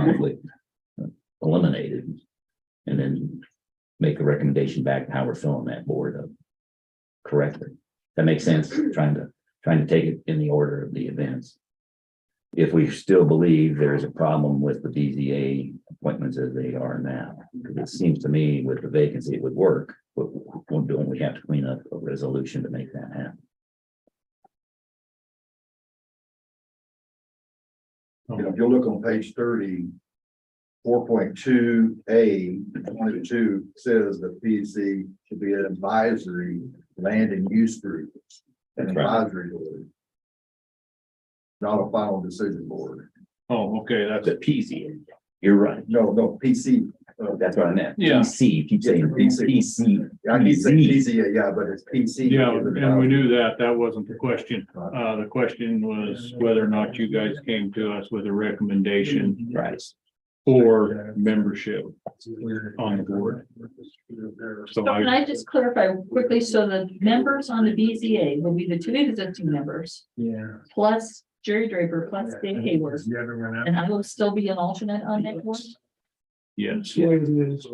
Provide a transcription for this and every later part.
conflict eliminated, and then make a recommendation back to how we're filling that board up correctly. That makes sense. Trying to take it in the order of the events. If we still believe there's a problem with the BZA appointments as they are now, because it seems to me with the vacancy it would work, but don't we have to clean up a resolution to make that happen? If you look on page 30, 4.2A, 1 says the PC should be an advisory land and use group, an That's right. advisory board, not a final decision board. Oh, okay, that's The PZA. You're right. No, PC. That's what I meant. Yeah. PC. You keep saying PC. I keep saying PC, yeah, but it's PC. yeah, and we knew that wasn't the question. The question was whether or not you guys came to us with a recommendation Right. for membership on the board. So So can I just clarify quickly? So the members on the BZA will be the two existing members plus Jerry Draper plus Dave Hayward. And I will still be an alternate on that board. yes, That's the way it is.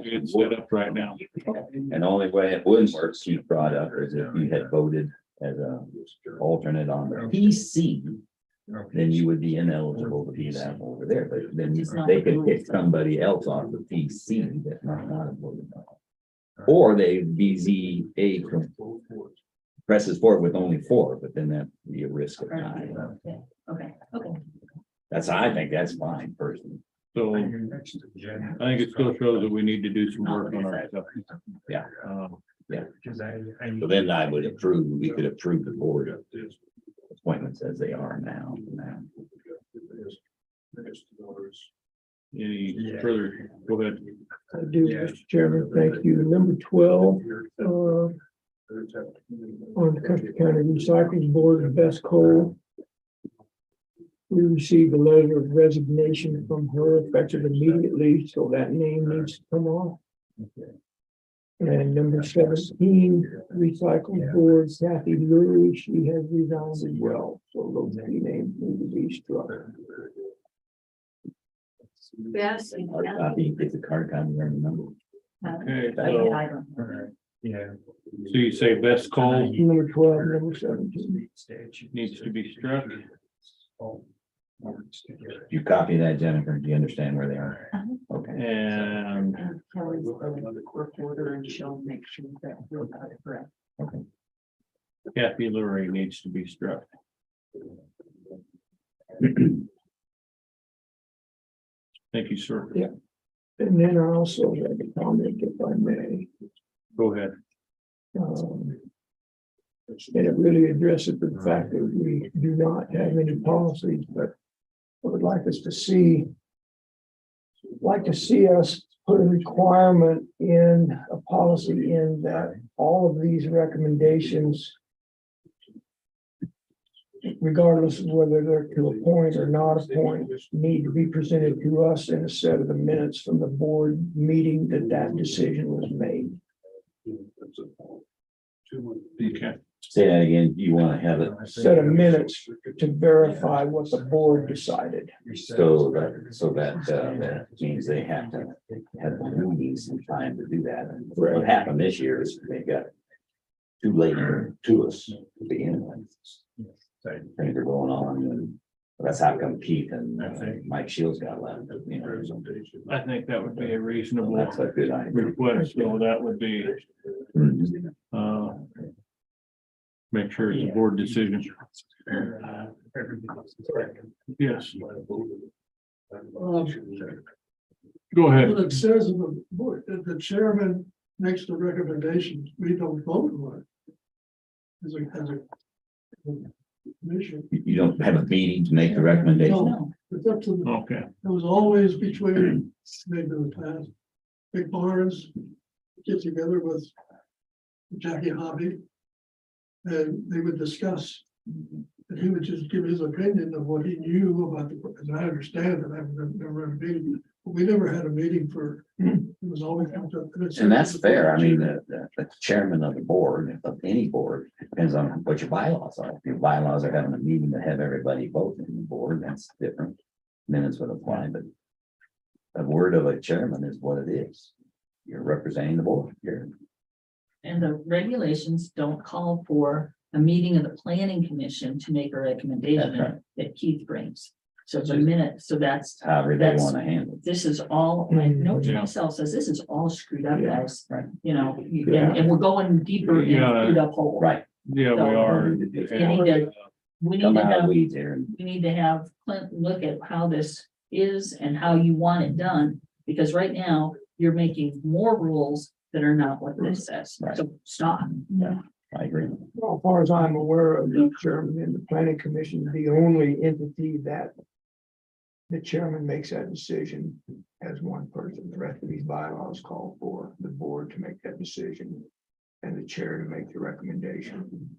it's set up right now. And the only way it wouldn't work, Keith brought up, is if you had voted as a alternate on the PC, then you would be ineligible to be that over there, but then they could pick somebody else off the PC that's not voted on. Or they BZA presses forward with only 4, but then that'd be a risk of time. Okay. I think that's fine personally. So I think it still shows that we need to do some work on our stuff. Yeah. Yeah. So then I would approve, we could approve the board appointments as they are now. Any further, go ahead. I do, Mr. Chairman, thank you. Number 12, on the Custer County Recycling Board, Best Cole. We received a letter of resignation from her effective immediately, so that name needs to come off. And number 17, Recycling Board, Kathy Lurie, she has resigned as well, so those 3 names need to be struck. Yes. Hard copy, it's a card copy, I remember. Okay, I so, don't. so you say best call Number 12, number 17. needs to be struck. You copy that, Jennifer, do you understand where they are? Okay. And Kelly's the court order and she'll make sure that we're got it correct. Kathy Lurie needs to be struck. Thank you, sir. Yeah. And then I also have a comment, if I may. Go ahead. And it really addresses the fact that we do not have any policies, but I would like us to see, us put a requirement in a policy in that all of these recommendations, regardless of whether they're to appoint or not appoint, need to be presented to us in a set of the minutes from the board meeting that decision was made. Okay. Say that again, you want to have it Set of minutes to verify what the board decided. so that means they have to have the meetings and time to do that. And what happened this year is they got too late to us to begin with. Things are going on, and that's how come Keith and Mike Shields got left. You know, I think that would be a reasonable that's a good idea. request, so that would be, make sure it's a board decision. Yes. Go ahead. Well, it says in the board that the chairman makes the recommendations, we don't vote on it. As a commission. You don't have a meeting to make the recommendation. No, it's up to, Okay, it was always between, maybe in the past, Big Barnes get together with Jackie Hobby. And they would discuss, and he would just give his opinion of what he knew about the, as I understand it, I've never had a meeting. But we never had a meeting for, it was always. And that's fair. I mean, the chairman of the board, of any board, depends on what your bylaws are. If your bylaws are having a meeting to have everybody vote in the board, that's different. minutes would apply, but a word of a chairman is what it is. You're representing the board here. And the regulations don't call for a meeting of the planning commission to make a That's recommendation right. that Keith brings. So the minute, so that's, However they That's- want to handle it. this is all, my note to Yeah. myself says, this is all screwed up, Yeah. guys. Right. You know, Yeah. and we're going deeper in Yeah. screwed up hole. Right. Yeah, we So, are. you need And, to- We need Come to out of the have, weeds here. we need to have Clint look at how this is and how you want it done. Because right now, you're making more rules that are not what this says. Right. So stop. I agree. Well, as far as I'm aware of, the chairman and the planning commission is the only entity that the chairman makes that decision as one person. The rest of these bylaws call for the board to make that decision and the chair to make the recommendation.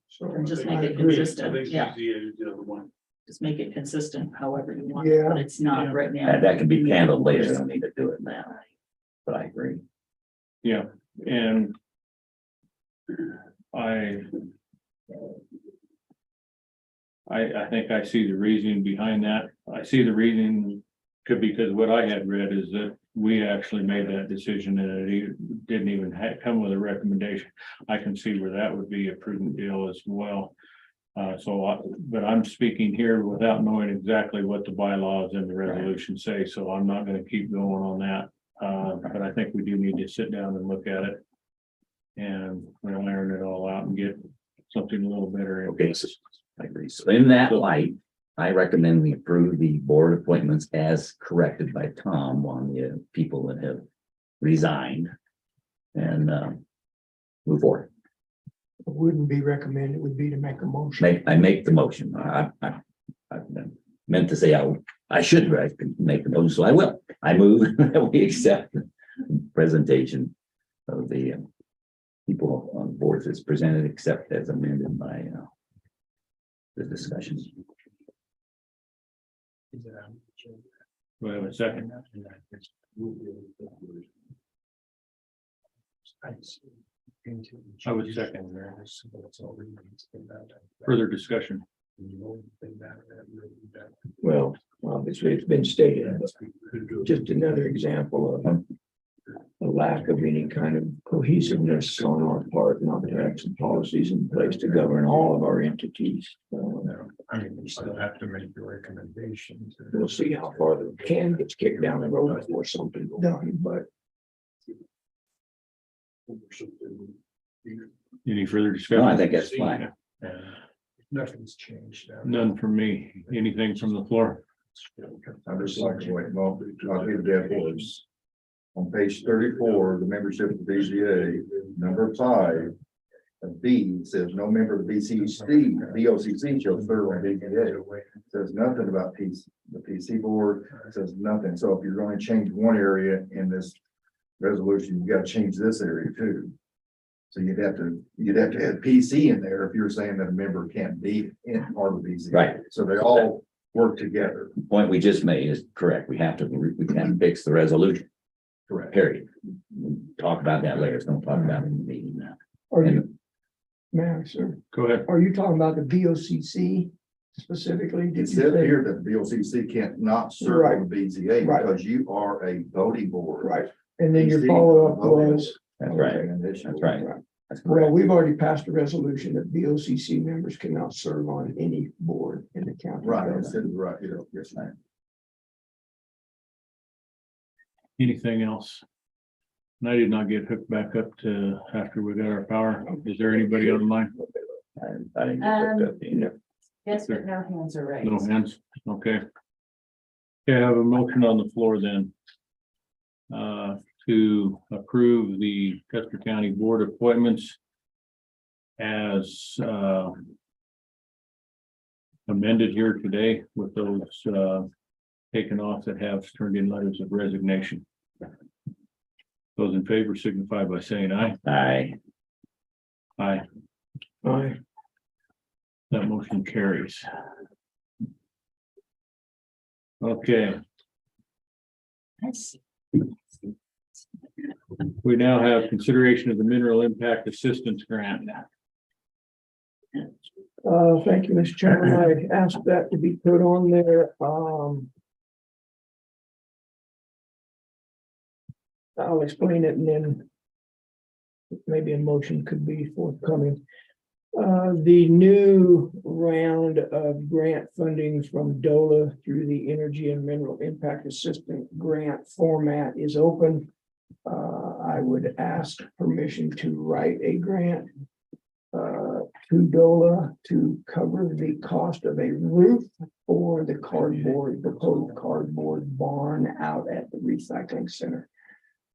So And just I make it agree. consistent, yeah. Just make it consistent however you want, Yeah. but it's not right now. And that can be handled later. You don't need to do it now. But I agree. yeah, and I think I see the reasoning behind that. I see the reasoning could be because what I had read is that we actually made that decision and it didn't even come with a recommendation. I can see where that would be a prudent deal as well. But I'm speaking here without knowing exactly what the bylaws and the resolution say, so I'm not gonna keep going on that. But I think we do need to sit down and look at it. And we'll iron it all out and get something a little better. in Okay, place. so I agree. So in that light, I recommend we approve the board appointments as corrected by Tom on the people that have resigned. And move forward. It wouldn't be recommended, it would be to make a motion. I make the motion. I meant to say I should make the motion, so I will. I move that we accept the presentation of the people on boards that's presented, except as amended by the discussion. We have a second. I would second. Further discussion. Well, obviously, it's been stated, but just another example of a lack of any kind of cohesiveness on our part, not to have some policies in place to govern all of our entities. I mean, we still have to make the recommendation. We'll see how far the can gets kicked down the road before something's done, but Any further No, discussion? I think that's fine. Nothing's changed. None from me. Anything from the floor? I'm just like, wait, well, I'll give dead horse. On page 34, the membership of the BZA, number 5. A B says no member of the BOCC shall serve on BZA. Says nothing about the PC board, says nothing. So if you're going to change one area in this resolution, you've got to change this area too. So you'd have to add PC in there if you're saying that a member can't be in part of the BZA. Right. So they all work together. The point we just made is correct. We can't fix the resolution, Correct. period. We'll talk about that later. Don't talk about it in the meeting now. are you, ma'am, sir, Go ahead. are you talking about the BOCC specifically? Did It you says say? here that the BOCC can't not serve on the BZA Right. because you are a voting board. Right, and then your BC follow-up voting was, That's right. That's That's right. That's well, correct. we've already passed a resolution that BOCC members cannot serve on any board in the county. Right, government. it says right here. Yes, ma'am. Anything else? And I did not get hooked back up to after we got our power. Is there anybody on the line? I didn't get hooked up either. Yes, but no hands are raised. No hands? Okay. Okay, I have a motion on the floor then. To approve the Custer County Board appointments. As amended here today with those taken off that have turned in letters of resignation. Those in favor signify by saying aye. Aye. Aye. Aye. That motion carries. Okay, we now have consideration of the mineral impact assistance grant. Thank you, Mr. Chairman. I asked that to be put on there. I'll explain it and then maybe a motion could be forthcoming. The new round of grant funding from DOLA through the Energy and Mineral Impact Assistant grant format is open. I would ask permission to write a grant to DOLA to cover the cost of a roof for the proposed cardboard barn out at the recycling center.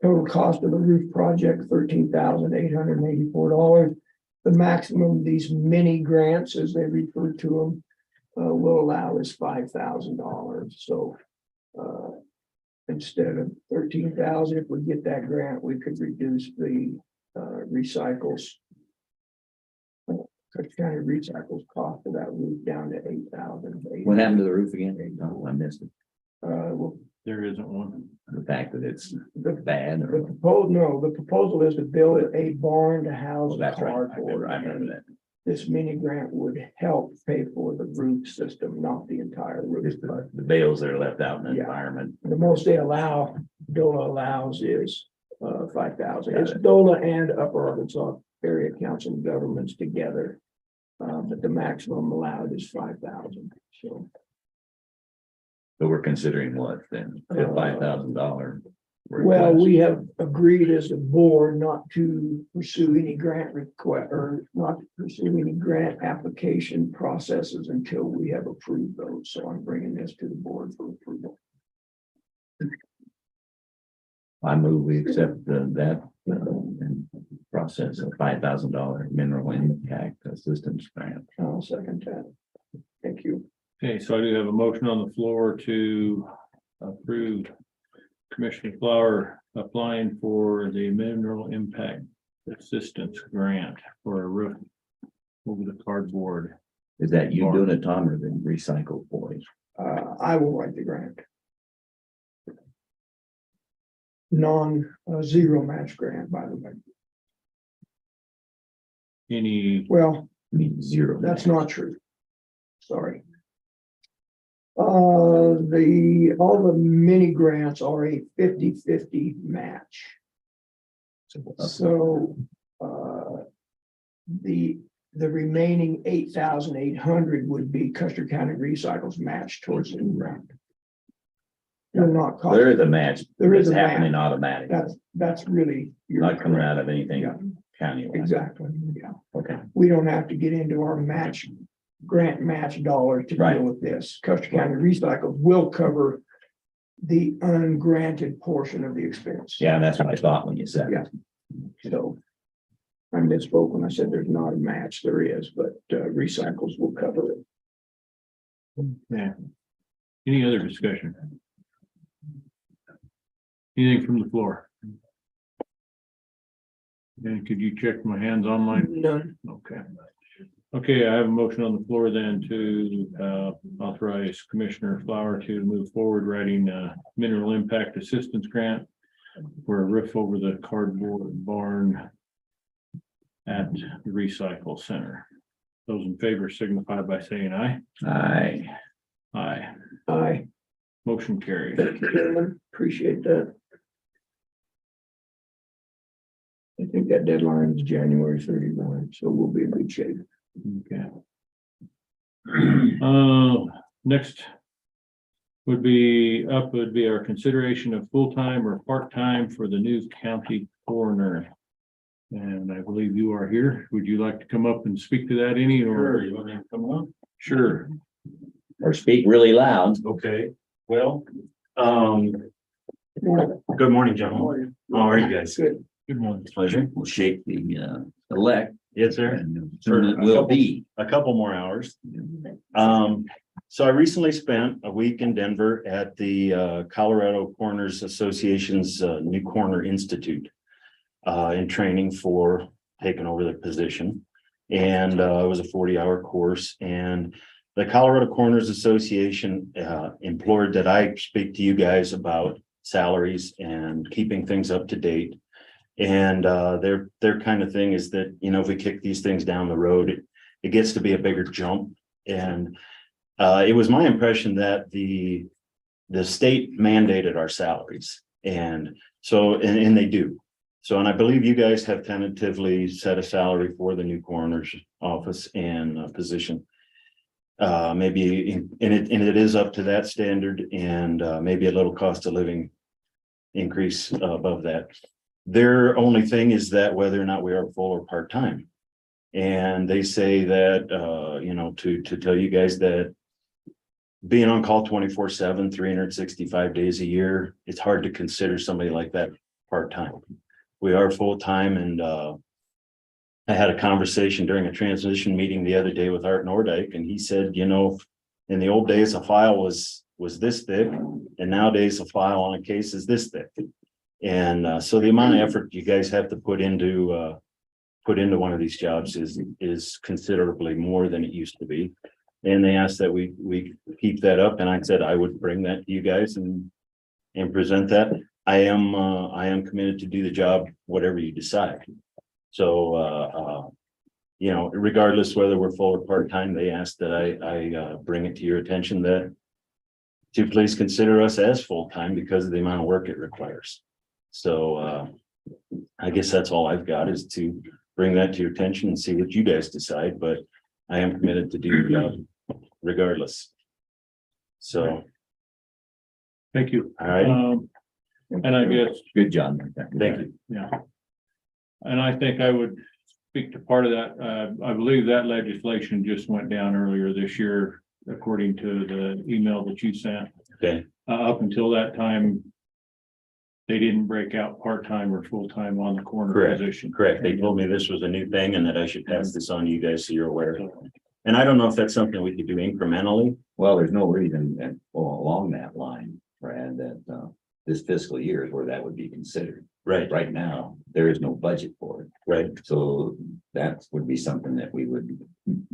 Total cost of the roof project, $13,884. The maximum of these mini grants, as they refer to them, will allow is $5,000. So instead of $13,000, if we get that grant, we could reduce the recycles. Custer County recycles cost of that roof down to $8,000. What happened to the roof again? No, I missed it. Well, There isn't one. The fact that it's bad the or. proposal is to build a barn to house Oh, that's right. cardboard. I remember that. This mini grant would help pay for the roof system, not the entire roof. Just the bales that are left out in the Yeah. environment. The most DOLA allows is 5,000. Got It's it. DOLA and Upper Arkansas Area Council of Governments together. But the maximum allowed is 5,000. So But we're considering what then? $5,000. well, we have agreed as a board not to pursue any grant request or not to pursue any grant application processes until we have approved those. So I'm bringing this to the board for approval. I move we accept that process of $5,000 mineral impact assistance grant. I'll second that. Thank you. Okay, so I do have a motion on the floor to approve Commissioner Flower applying for the mineral impact assistance grant for a roof over the cardboard. Is that you doing it, Tom, or the recycle boys? I will write the grant. Zero match grant, by the way. Any, Well, I mean, zero. that's not true. Sorry. All the mini grants are a 50-50 match. So, the remaining 8,800 would be Custer County Recycles match towards the grant. They're not. There is a match. There is It's a match. happening automatically, That's really. you're not coming correct. out of anything Yeah. county. Exactly, yeah. Okay, We don't have to get into our grant match dollars to Right. deal with this. Custer County Recycles will cover the ungranted portion of the expense. yeah, that's what I thought when you said it. Yeah. So I misspoke when I said there's not a match. There is, but Recycles will cover it. yeah. Any other discussion? Anything from the floor? And could you check my hands online? None. Okay. Okay, I have a motion on the floor then to authorize Commissioner Flower to move forward writing a mineral impact assistance grant for a roof over the cardboard barn at the recycle center. Those in favor signify by saying aye. Aye. Aye. Aye. Motion carries. Thank you, gentlemen. Appreciate that. I think that deadline is January 31, so we'll be in good shape. Okay. Next would be our consideration of full-time or part-time for the new county coroner. And I believe you are here. Would you like to come up and speak to that any or? You want me to come on? Sure. Or speak really loud. Okay, well, good morning, gentlemen. How are you guys? Good. Good morning. Pleasure. We'll shake the elect. Yes, sir. And soon it will be. A couple more hours. So I recently spent a week in Denver at the Colorado Coroners Association's New Coroner Institute in training for taking over the position. And it was a 40-hour course, and the Colorado Coroners Association implored that I speak to you guys about salaries and keeping things up to date. And their kind of thing is that, you know, if we kick these things down the road, it gets to be a bigger jump. And it was my impression that the state mandated our salaries. And so, and they do. So, and I believe you guys have tentatively set a salary for the new coroner's office and position. Maybe, and it is up to that standard, and maybe a little cost of living increase above that. Their only thing is that whether or not we are full or part-time. And they say that, you know, to tell you guys that being on call 24/7, 365 days a year, it's hard to consider somebody like that part-time. We are full-time, and I had a conversation during a transition meeting the other day with Art Nordyke, and he said, you know, in the old days, a file was this thick, and nowadays a file on a case is this thick. And so the amount of effort you guys have to put into one of these jobs is considerably more than it used to be. And they asked that we keep that up, and I said I would bring that to you guys and present that. I am committed to do the job, whatever you decide. So, you know, regardless whether we're full or part-time, they asked that I bring it to your attention that to please consider us as full-time because of the amount of work it requires. So, I guess that's all I've got, is to bring that to your attention and see what you guys decide, but I am committed to do the job regardless. So, Thank you. all right, And I guess, Good job. thank you. yeah. And I think I would speak to part of that. I believe that legislation just went down earlier this year, according to the email that you sent. Okay, Up until that time, they didn't break out part-time or full-time on the coroner Correct. position. correct. They told me this was a new thing and that I should pass this on to you guys so you're aware. And I don't know if that's something we could do incrementally. Well, there's no reason that, well, along that line, Brad, that this fiscal year is where that would be considered. Right, Right now, there is no budget for it. right. So that would be something that we would,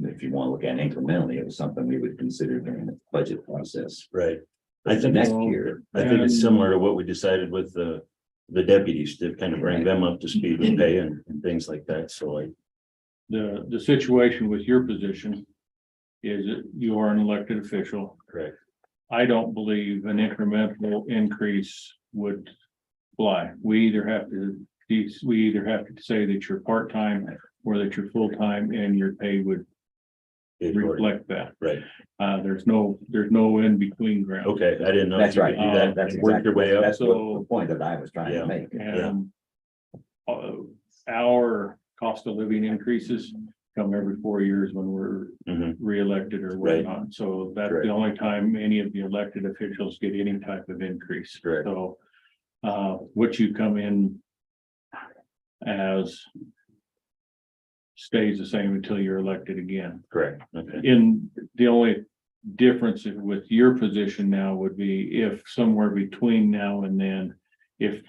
if you want to look at incrementally, it was something we would consider during the budget process. Right. I The think next so. year. I think it's similar to what we decided with the deputies to kind of bring them up to speed with pay and things like that. So The situation with your position is that you are an elected official. correct. I don't believe an incremental increase would fly. We either have to say that you're part-time or that you're full-time, and your pay would reflect that. Right. There's no in between ground. Okay, I didn't know. That's if you right. could do that. That's Work your way up. That's So- the point that I was trying Yeah. to make. And our cost of living increases come every 4 years when we're Mhm. reelected or Right. whatnot. So that's Correct. the only time any of the elected officials get any type of increase. Correct. So what you come in as stays the same until you're elected again. Correct. Okay. In the only difference with your position now would be if somewhere between now and then, if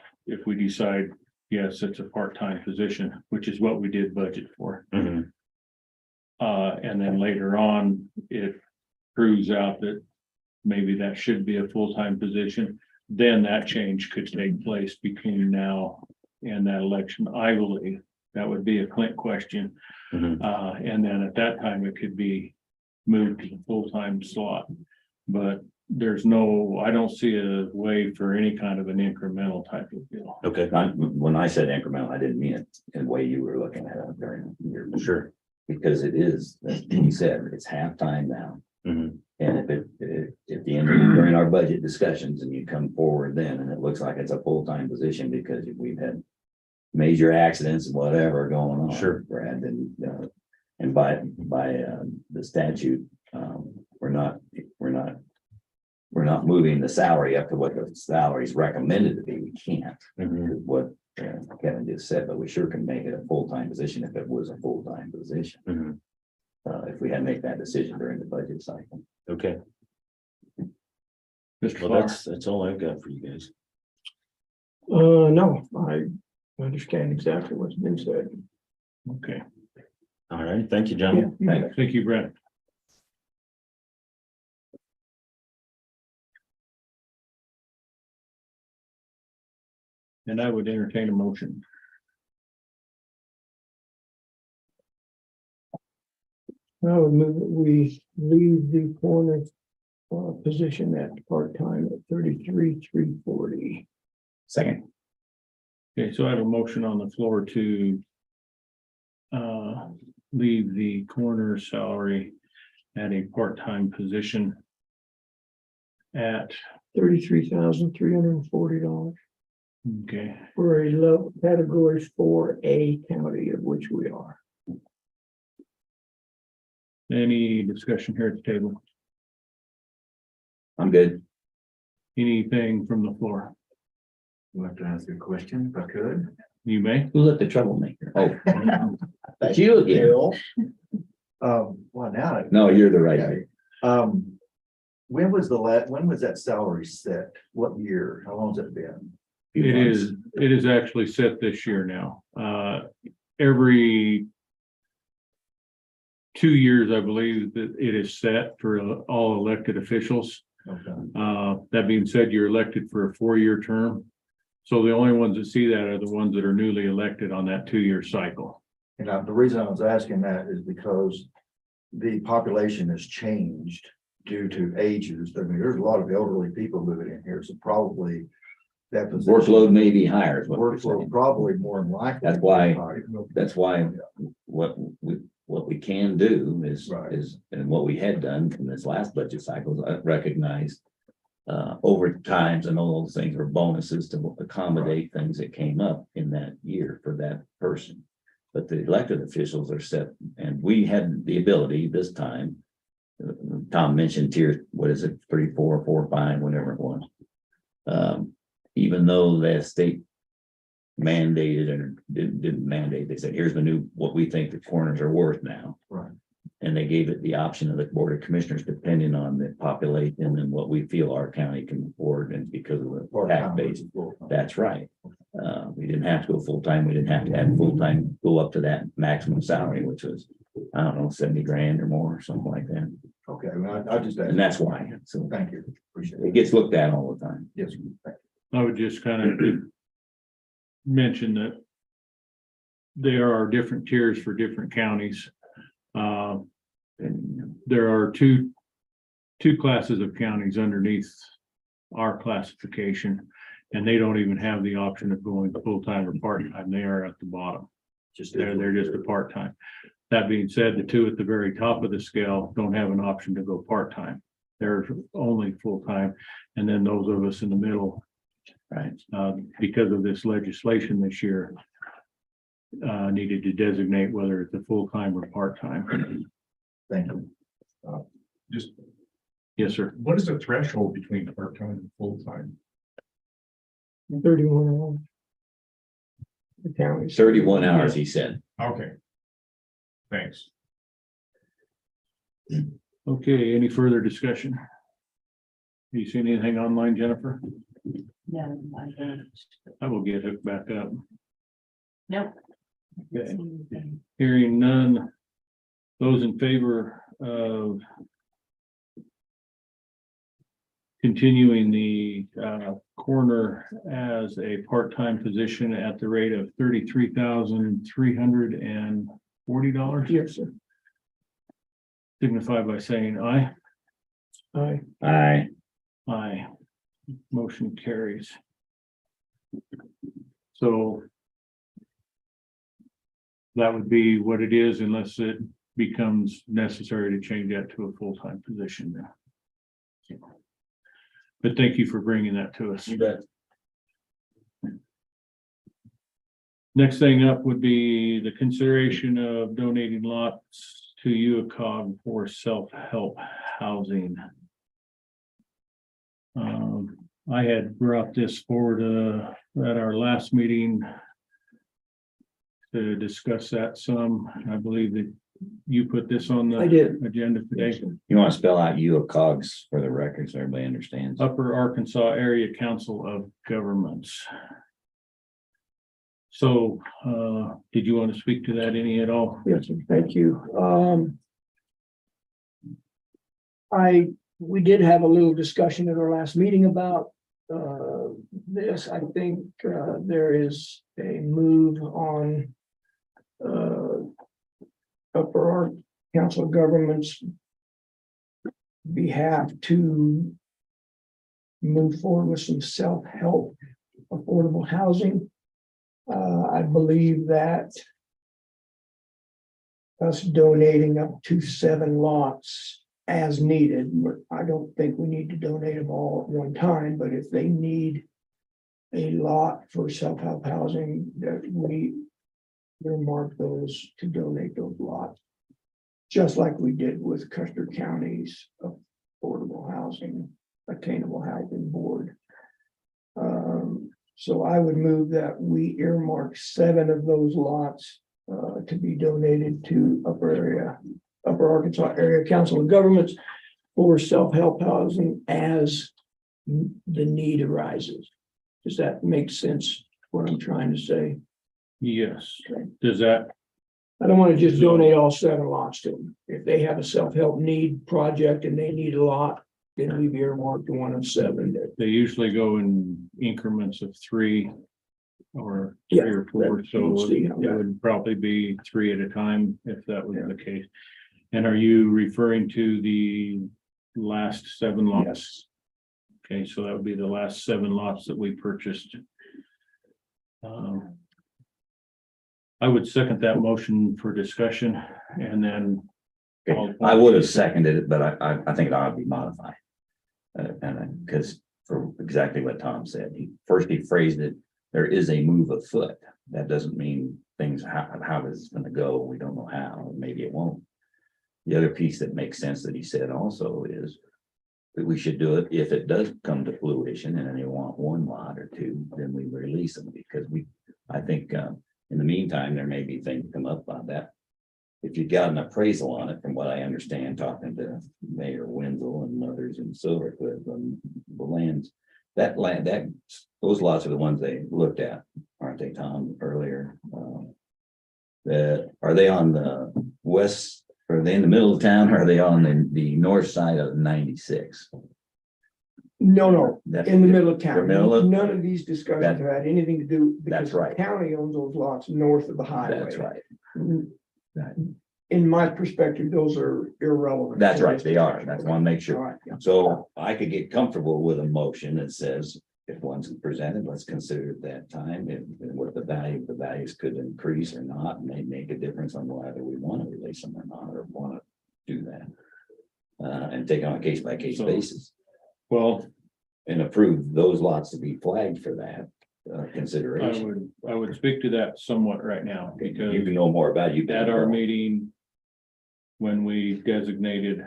we decide, yes, it's a part-time position, which is what we did budget for. Mhm. And then later on, it proves out that maybe that should be a full-time position, then that change could take place between now and that election. I believe that would be a Clint question. Mhm. And then at that time, it could be moved to the full-time slot. But I don't see a way for any kind of an incremental type of deal. Okay, When I said incremental, I didn't mean it in the way you were looking at it during your. sure. Because it is, as you said, it's halftime now. Mhm. And if at the end, during our budget discussions and you come forward then, and it looks like it's a full-time position because we've had major accidents and whatever going on. Sure. Brad, and by the statute, we're not moving the salary up to what the salary is recommended to be. We can't, Mhm. is what Kevin just said, but we sure can make it a full-time position if it was a full-time position. Mhm. If we had to make that decision during the budget cycle. Okay, Mr. well, Farr, that's all I've got for you guys. No, I understand exactly what's been said. okay, All right, thank you, gentlemen. Thanks. thank you, Brent. And I would entertain a motion. I would move that we leave the coroner position at part-time at 33,340. Second, Okay, so I have a motion on the floor to leave the coroner's salary at a part-time position at, $33,340 okay, for a low category 4A county, of which we are. any discussion here at the table? I'm good. Anything from the floor? I'd like to ask a question if I could. You may. Who let the troublemaker? Oh, that's you again. Well, now. No, you're the right. Okay. When was that salary set? What year? How long's it been? It is actually set this year now. Every 2 years, I believe that it is set for all elected officials. Okay. That being said, you're elected for a 4-year term. So the only ones that see that are the ones that are newly elected on that 2-year cycle. And the reason I was asking that is because the population has changed due to ages. I mean, there's a lot of elderly people moving in here, so probably that position. Workload may be higher is what we're Workload saying. probably more than likely. That's why- That's why what we can do is, Right. and what we had done from this last budget cycle, is recognize overtimes and all those things, or bonuses to accommodate things that came up in that year for that person. But the elected officials are set, and we had the ability this time. Tom mentioned tier, what is it, 3, 4, 4, 5, whatever it was. Even though the state mandated or didn't mandate, they said, here's the new, what we think the coroners are worth now. Right. And they gave it the option of the board of commissioners, depending on the population and what we feel our county can afford, and because of the tax base. That's right. We didn't have to go full-time. We didn't have to have full-time go up to that maximum salary, which was, I don't know, 70 grand or more, or something like that. Okay, well, I just. And that's why. So Thank you. Appreciate it it. gets looked at all the time. Yes. Thank I would just kind of mention that there are different tiers for different counties. And There are two classes of counties underneath our classification, and they don't even have the option of going full-time or part-time. They are at the bottom. Just. They're just a part-time. That being said, the two at the very top of the scale don't have an option to go part-time. They're only full-time. And then those of us in the middle, right. because of this legislation this year, needed to designate whether it's a full-time or part-time. Thank you. Just, Yes, sir. what is the threshold between part-time and full-time? 31 hours. The county. 31 hours, he said. Okay. Thanks. Okay, any further discussion? You seen anything online, Jennifer? No, I don't. I will get hooked back up. Nope. Okay. Hearing none. Those in favor of continuing the coroner as a part-time position at the rate of $33,340, Yes, sir. signify by saying aye. Aye. Aye. Aye. Motion carries. So that would be what it is, unless it becomes necessary to change that to a full-time position now. But thank you for bringing that to us. You bet. Next thing up would be the consideration of donating lots to UACOG for self-help housing. I had brought this forward at our last meeting to discuss that some. I believe that you put this on I the did. agenda today. You want to spell out UACOGs for the record so everybody understands? Upper Arkansas Area Council of Governments. So, did you want to speak to that any at all? Yes, sir. Thank you. We did have a little discussion at our last meeting about this. I think there is a move on Upper council of governments behalf to move forward with some self-help affordable housing. I believe that us donating up to 7 lots as needed, I don't think we need to donate them all at one time, but if they need a lot for self-help housing, that we earmark those to donate those lots. Just like we did with Custer County's affordable housing, attainable housing board. So I would move that we earmark 7 of those lots to be donated to Upper Arkansas Area Council of Governments for self-help housing as the need arises. Does that make sense, what I'm trying to say? Yes, does that, I don't want to just donate all 7 lots to them. If they have a self-help need project and they need a lot, then we've earmarked one of 7 that. they usually go in increments of 3 or Yeah, 3 or 4, so we'll see it how that- would probably be 3 at a time if that was the case. And are you referring to the last 7 lots? Yes. Okay, so that would be the last 7 lots that we purchased. I would second that motion for discussion and then. I would have seconded it, but I think it ought to be modified. And because for exactly what Tom said, he phrased it, there is a move afoot. That doesn't mean things, how this is gonna go, we don't know how, maybe it won't. The other piece that makes sense that he said also is that we should do it if it does come to fruition and they want 1 lot or 2, then we release them because I think in the meantime, there may be things come up on that. If you got an appraisal on it, from what I understand, talking to Mayor Wenzel and others in Silver Cliff on the lands, those lots are the ones they looked at, aren't they, Tom, earlier? Are they on the west, are they in the middle of town, or are they on the north side of 96? No, in the middle of The town. middle of- None of these discussions have had anything to do. That's because the right. County owns those lots north of the highway. That's right. Right. In my perspective, those are irrelevant. That's right, they are. That's one, make All sure. right, yeah. So I could get comfortable with a motion that says, if one's presented, let's consider at that time and what the values could increase or not, and may make a difference on whether we want to release them or not, or want to do that. And take on a case by case So- basis Well, and approve those lots to be flagged for that consideration. I would speak to that somewhat right now You because can know more about it. You've been at our involved. meeting, when we designated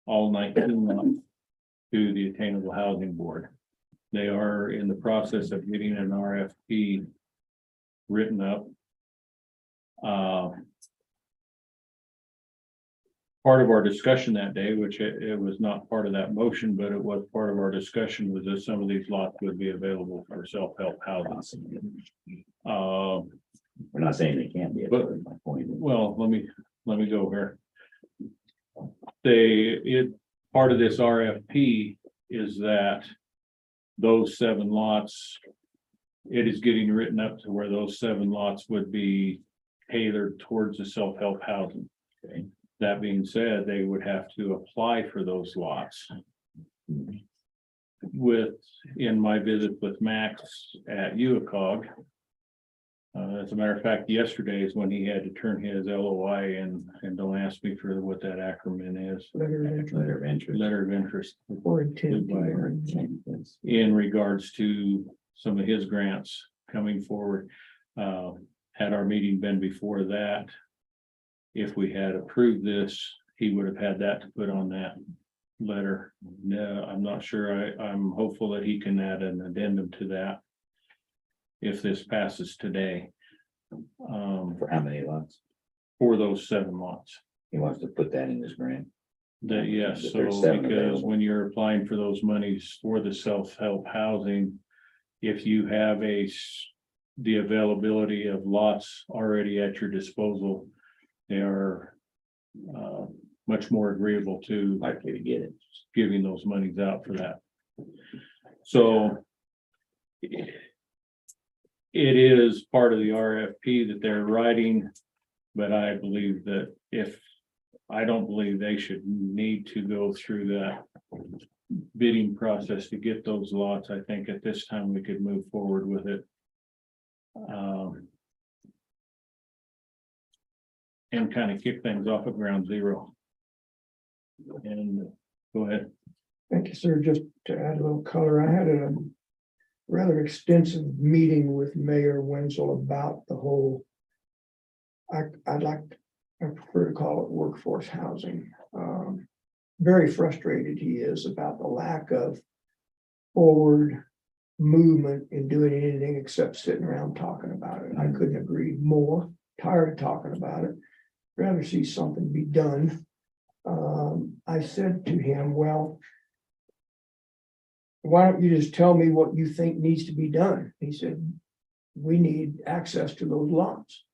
all 19 lots to the Attainable Housing Board, they are in the process of getting an RFP written up. Part of our discussion that day, which it was not part of that motion, but it was part of our discussion, was that some of these lots would be available for self-help housing. We're not saying they can't be. But- My point. Well, let me go here. Part of this RFP is that those 7 lots, it is getting written up to where those 7 lots would be tailored towards the self-help housing. Okay. That being said, they would have to apply for those lots. In my visit with Max at UACOG. As a matter of fact, yesterday is when he had to turn his LOI in, and don't ask me for what that acronym is. Letter of interest Letter of interest. Letter of interest or intent. Or intent. in regards to some of his grants coming forward. Had our meeting been before that, if we had approved this, he would have had that to put on that letter. No, I'm not sure. I'm hopeful that he can add an addendum to that if this passes today. For how many lots? For those 7 lots. He wants to put that in his grant. That, yes, That so there's 7 because available. when you're applying for those monies for the self-help housing, if you have the availability of lots already at your disposal, they are much more agreeable to Likely to get it. giving those monies out for that. So it is part of the RFP that they're writing, but I believe that if I don't believe they should need to go through that bidding process to get those lots. I think at this time we could move forward with it. And kind of kick things off at ground zero. And go ahead. Thank you, sir. Just to add a little color, I had a rather extensive meeting with Mayor Wenzel about the whole. I prefer to call it workforce housing. Very frustrated he is about the lack of forward movement in doing anything except sitting around talking about it. I couldn't agree more. Tired of talking about it. Rather see something be done. I said to him, well, why don't you just tell me what you think needs to be done? He said, we need access to those lots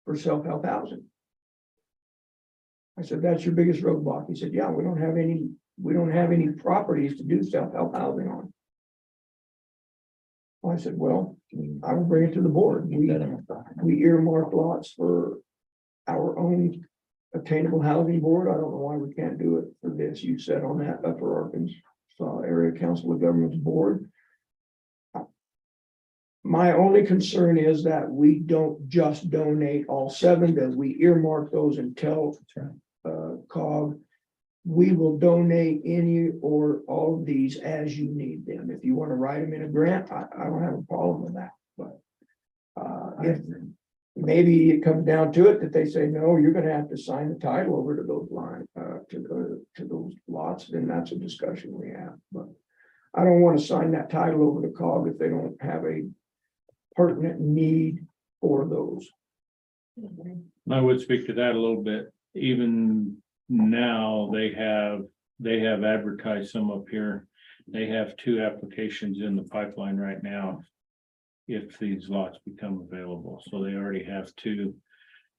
for self-help housing. I said, that's your biggest roadblock. He said, yeah, we don't have any properties to do self-help housing on. I said, well, I will bring it to the board. We earmark lots for our own attainable housing board. I don't know why we can't do it for this. You said on that Upper Arkansas Area Council of Governments board. My only concern is that we don't just donate all 7, that we earmark those and tell COG, we will donate any or all of these as you need them. If you want to write them in a grant, I don't have a problem with that. But if maybe it comes down to it that they say, no, you're going to have to sign the title over to those lines, to those lots, then that's a discussion we have. But I don't want to sign that title over to COG if they don't have a pertinent need for those. I would speak to that a little bit. Even now, they have advertised some up here. They have 2 applications in the pipeline right now. If these lots become available, so they already have 2.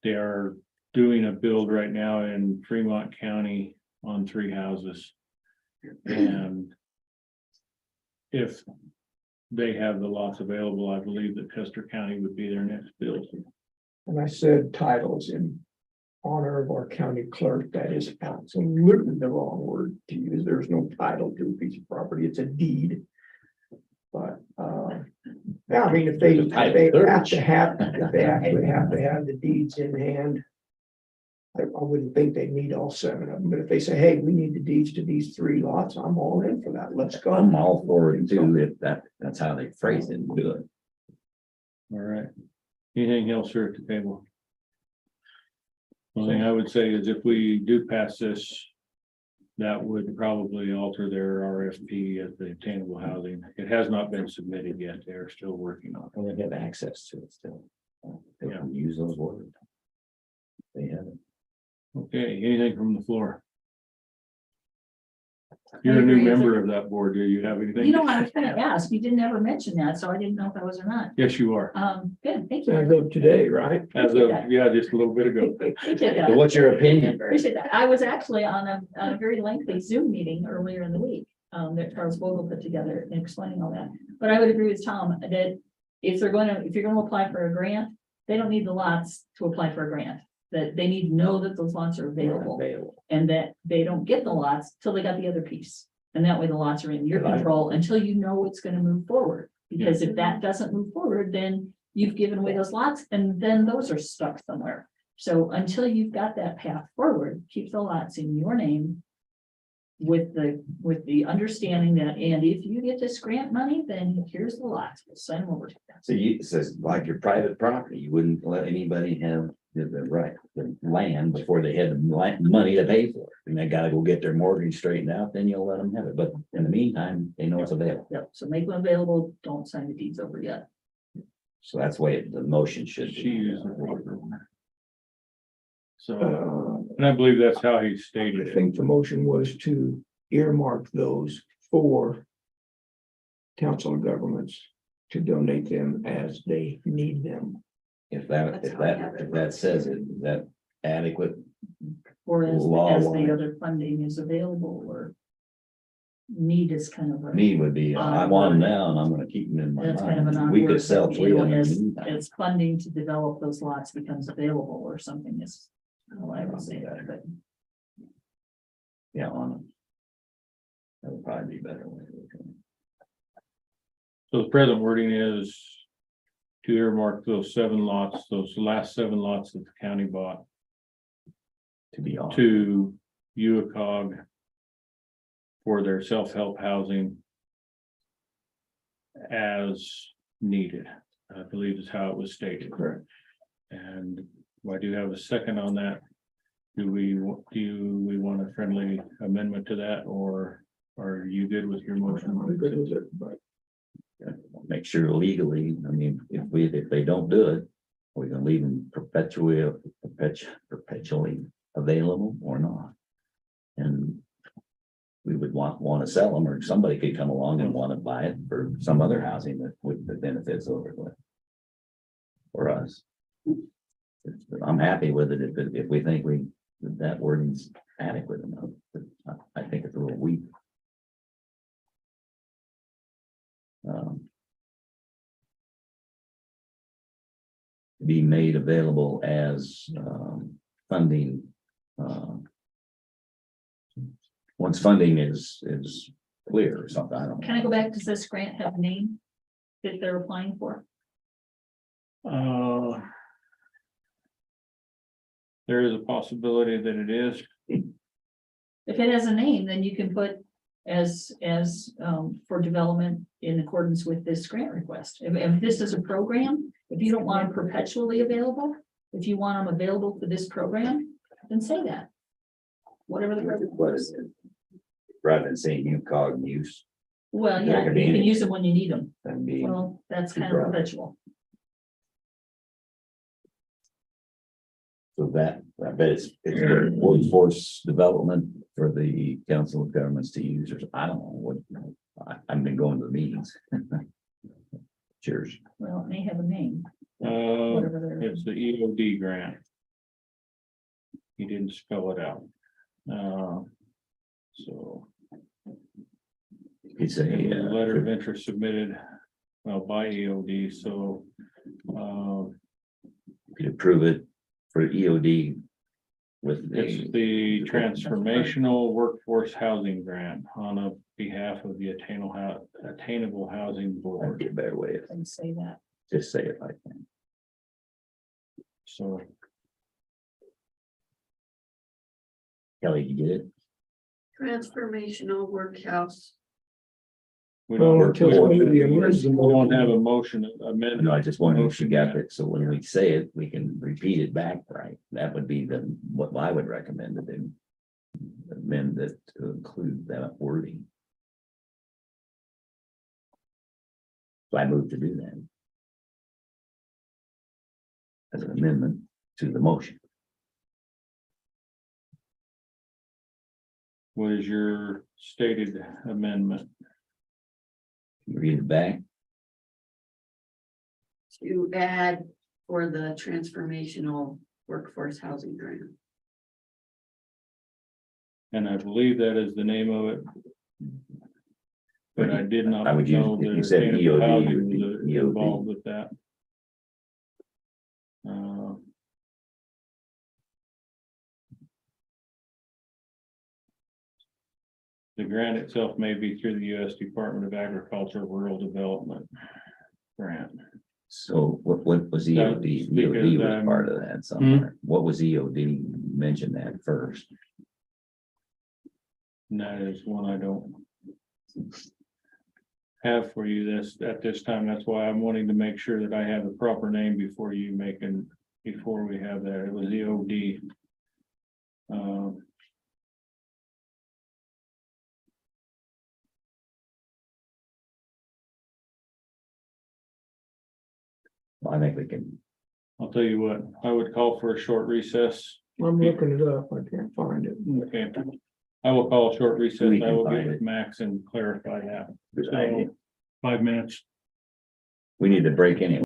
They are doing a build right now in Fremont County on 3 houses. And if they have the lots available, I believe that Custer County would be their next build. And I said titles in honor of our county clerk. That is absolutely the wrong word to use. There's no title to a piece of property. It's a deed. But yeah, I mean, if they actually have to have the deeds in hand, I wouldn't think they need all 7 of them. But if they say, hey, we need the deeds to these 3 lots, I'm all in for that. Let's go. I'm all for it too, if that's how they phrase it and do it. All right. Anything else here at the table? One thing I would say is if we do pass this, that would probably alter their RFP at the attainable housing. It has not been submitted yet. They're still working on it. Well, they have access to it still. They can use those words. They have it. Okay, anything from the floor? You're a new agree. member of that board. Do you have anything? You know, I was gonna ask, you didn't ever mention that, so I didn't know if I was or not. Yes, you are. Good, thank As you. of today, right? As of, yeah, just a little bit ago. Appreciate So that. what's your opinion? Appreciate that. I was actually on a very lengthy Zoom meeting earlier in the week, that Charles Vogel put together and explaining all that. But I would agree with Tom that if you're gonna apply for a grant, they don't need the lots to apply for a grant. That they need to know that those lots are available and that they don't get the lots till they got the other piece. And that way the lots are in your control until you know it's gonna move forward. Because if that doesn't move forward, then you've given away those lots and then those are stuck somewhere. So until you've got that path forward, keep the lots in your name. With the understanding that, and if you get this grant money, then here's the lots, we'll sign them over to them. So it says like your private property, you wouldn't let anybody have the land before they had the money to pay for it. And they gotta go get their mortgage straightened out, then you'll let them have it. But in the meantime, they know it's available. Yep, so make them available, don't sign the deeds over yet. So that's the way the motion should She be. used the word. So, and I believe that's how he stated I it. think the motion was to earmark those for council of governments to donate them as they need them. If that says it, is that adequate? Or as Law-wise. the other funding is available or. Need is kind of a. Me would be, I want them now and I'm gonna keep them in my That's kind of an mind. We onward, could sell you 3 know, of them. in the as meantime. funding to develop those lots becomes available or something is. How I would say that, but Yeah, on. That would probably be a better way. So the present wording is to earmark those 7 lots, those last 7 lots that the county bought To be on. to UACOG for their self-help housing as needed, I believe is how it was stated. Correct. And I do have a second on that. Do we want a friendly amendment to that, or are you good with your motion? I'm good with it, but Make sure legally, I mean, if they don't do it, we're gonna leave them perpetually available or not. And we would want to sell them, or somebody could come along and want to buy it for some other housing that benefits over with. For us. I'm happy with it if we think that wording's adequate enough, but I think it's a little weak. Be made available as funding. Once funding is clear or something, I don't know. Can I go back? Does this grant have a name that they're applying for? There is a possibility that it is. If it has a name, then you can put as for development in accordance with this grant request. If this is a program, if you don't want them perpetually available, if you want them available for this program, then say that. Whatever the. What is it? Rather than saying UCOG use, Well, Yeah, yeah, it could you be can use them when you need them. that'd be, Well, that's kind of Right. perpetual. so that, I bet it's workforce development for the council of governments to use, or I don't know what, I've been going to the meetings. Cheers. Well, it may have a name. Uh, Whatever they're. it's the EOD grant. He didn't spell it out. So. It's a It was a letter of interest submitted, well, by EOD, so, could approve it for EOD with it's the transformational workforce housing grant on a behalf of the attainable housing That'd board. be a better way of, And say that. just say it like that. So Kelly, you get it? Transformational workhouse. we Well, don't, until we somebody amends the don't have a motion. motion amendment. No, I just wondered if you got it, so when we say it, we can repeat it back, right? That would be what I would recommend to do. Amend it to include that wording. So I move to do that. As an amendment to the motion. What is your stated amendment? Read it back. To add for the transformational workforce housing grant. And I believe that is the name of it. But I did not I would use, know if that you said attainable EOD, housing you would was be involved EOD. with that. The grant itself may be through the U.S. Department of Agriculture Rural Development grant. So what was That's EOD? because EOD was I'm- part of that somewhere. What was EOD? Mention that first. And that is one I don't have for you at this time. That's why I'm wanting to make sure that I have the proper name before we have that. It was EOD. I think we can, I'll tell you what, I would call for a short recess. I'm looking it up. I can't find it. Okay. I will call a short recess. We I can will get find with it. Max and clarify that. good idea. 5 minutes. We need to break anyway.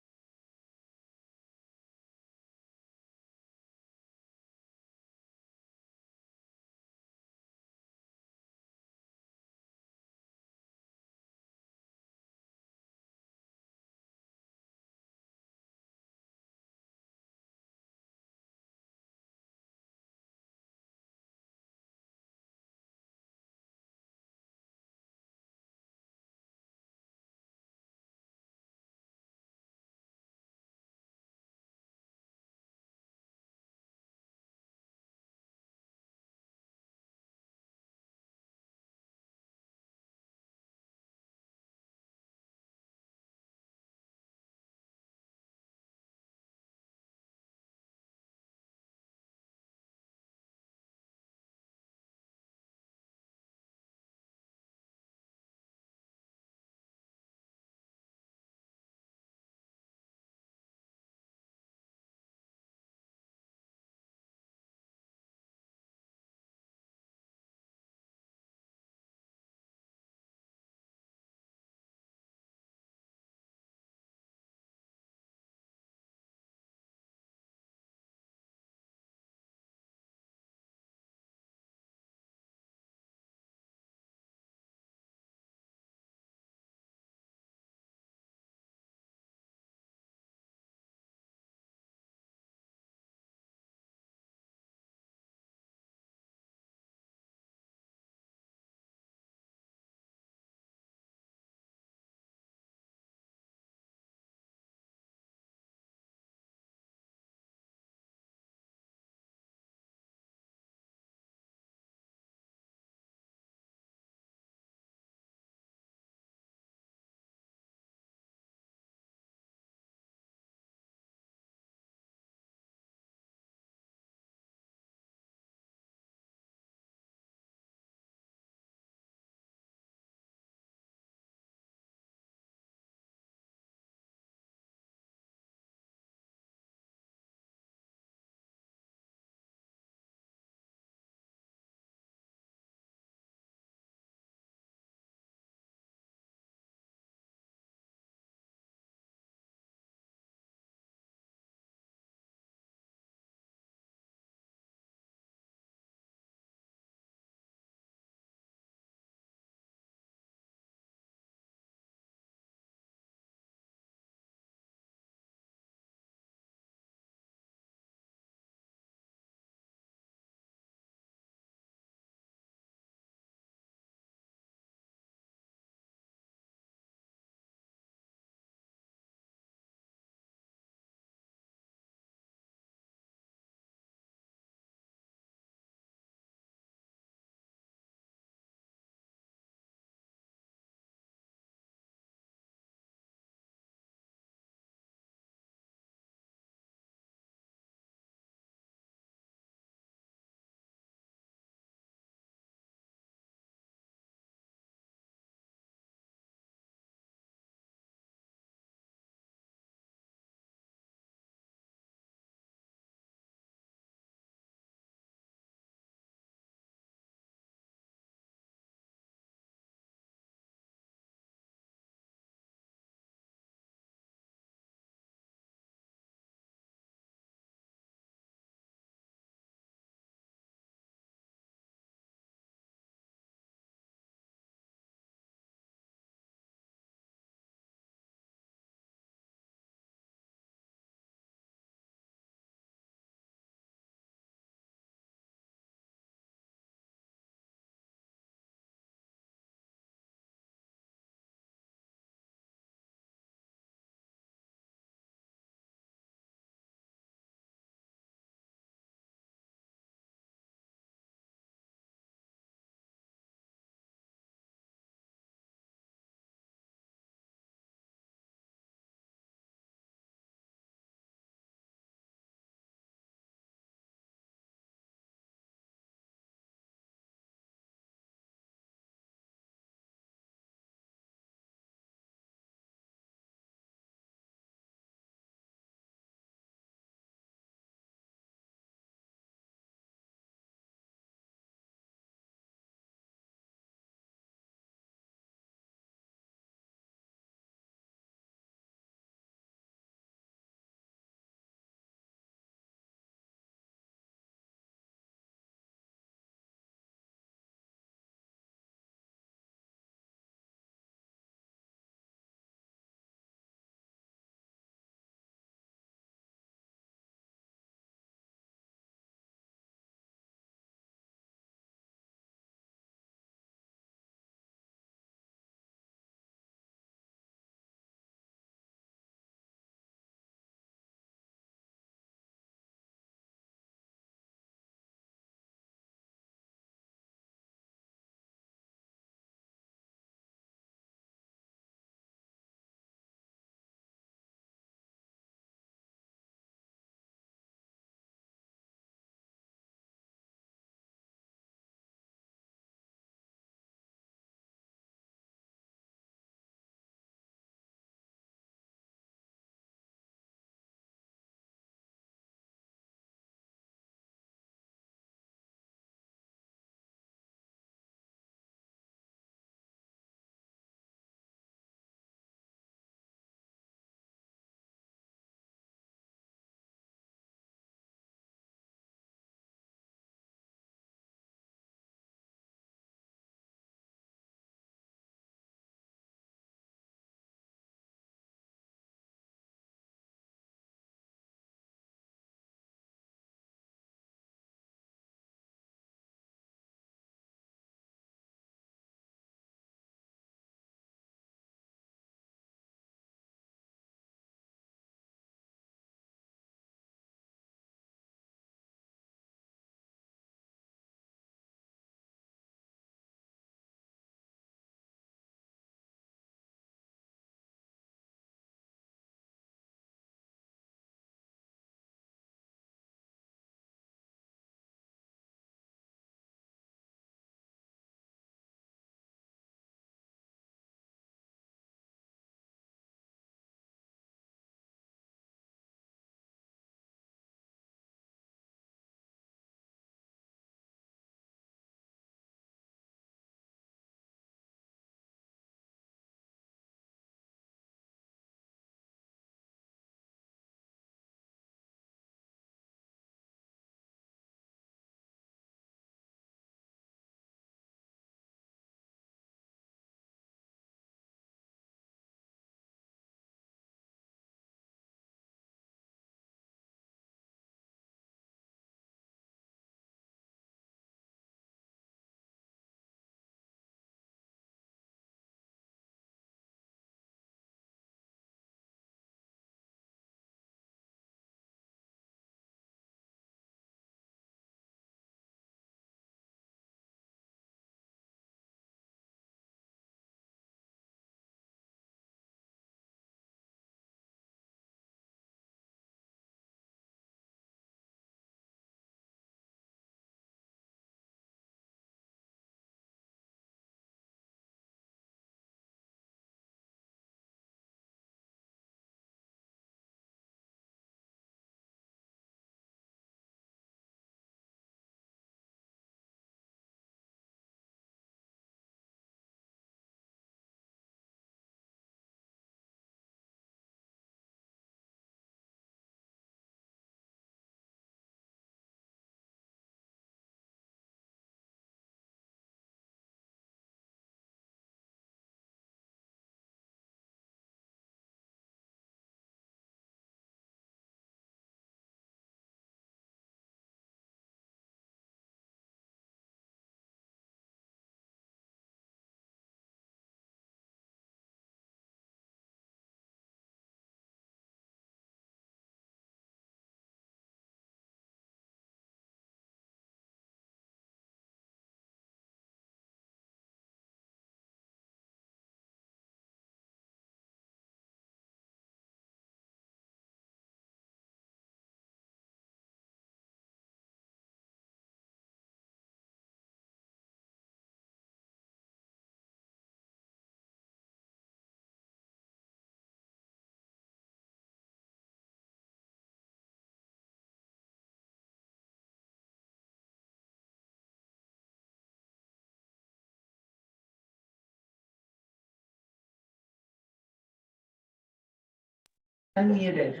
Unmuted.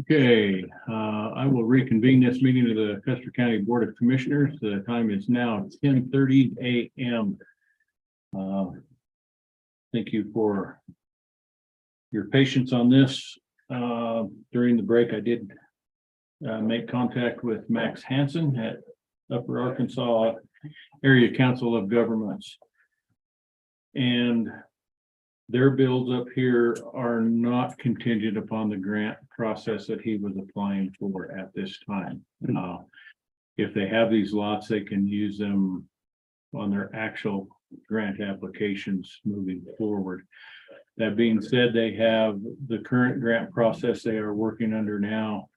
Okay, I will reconvene this meeting of the Custer County Board of Commissioners. The time is now 10:30 a.m. Thank you for your patience on this. During the break, I did make contact with Max Hansen at Upper Arkansas Area Council of Governments. And their bills up here are not contingent upon the grant process that he was applying for at this time. If they have these lots, they can use them on their actual grant applications moving forward. That being said, they have the current grant process they are working under now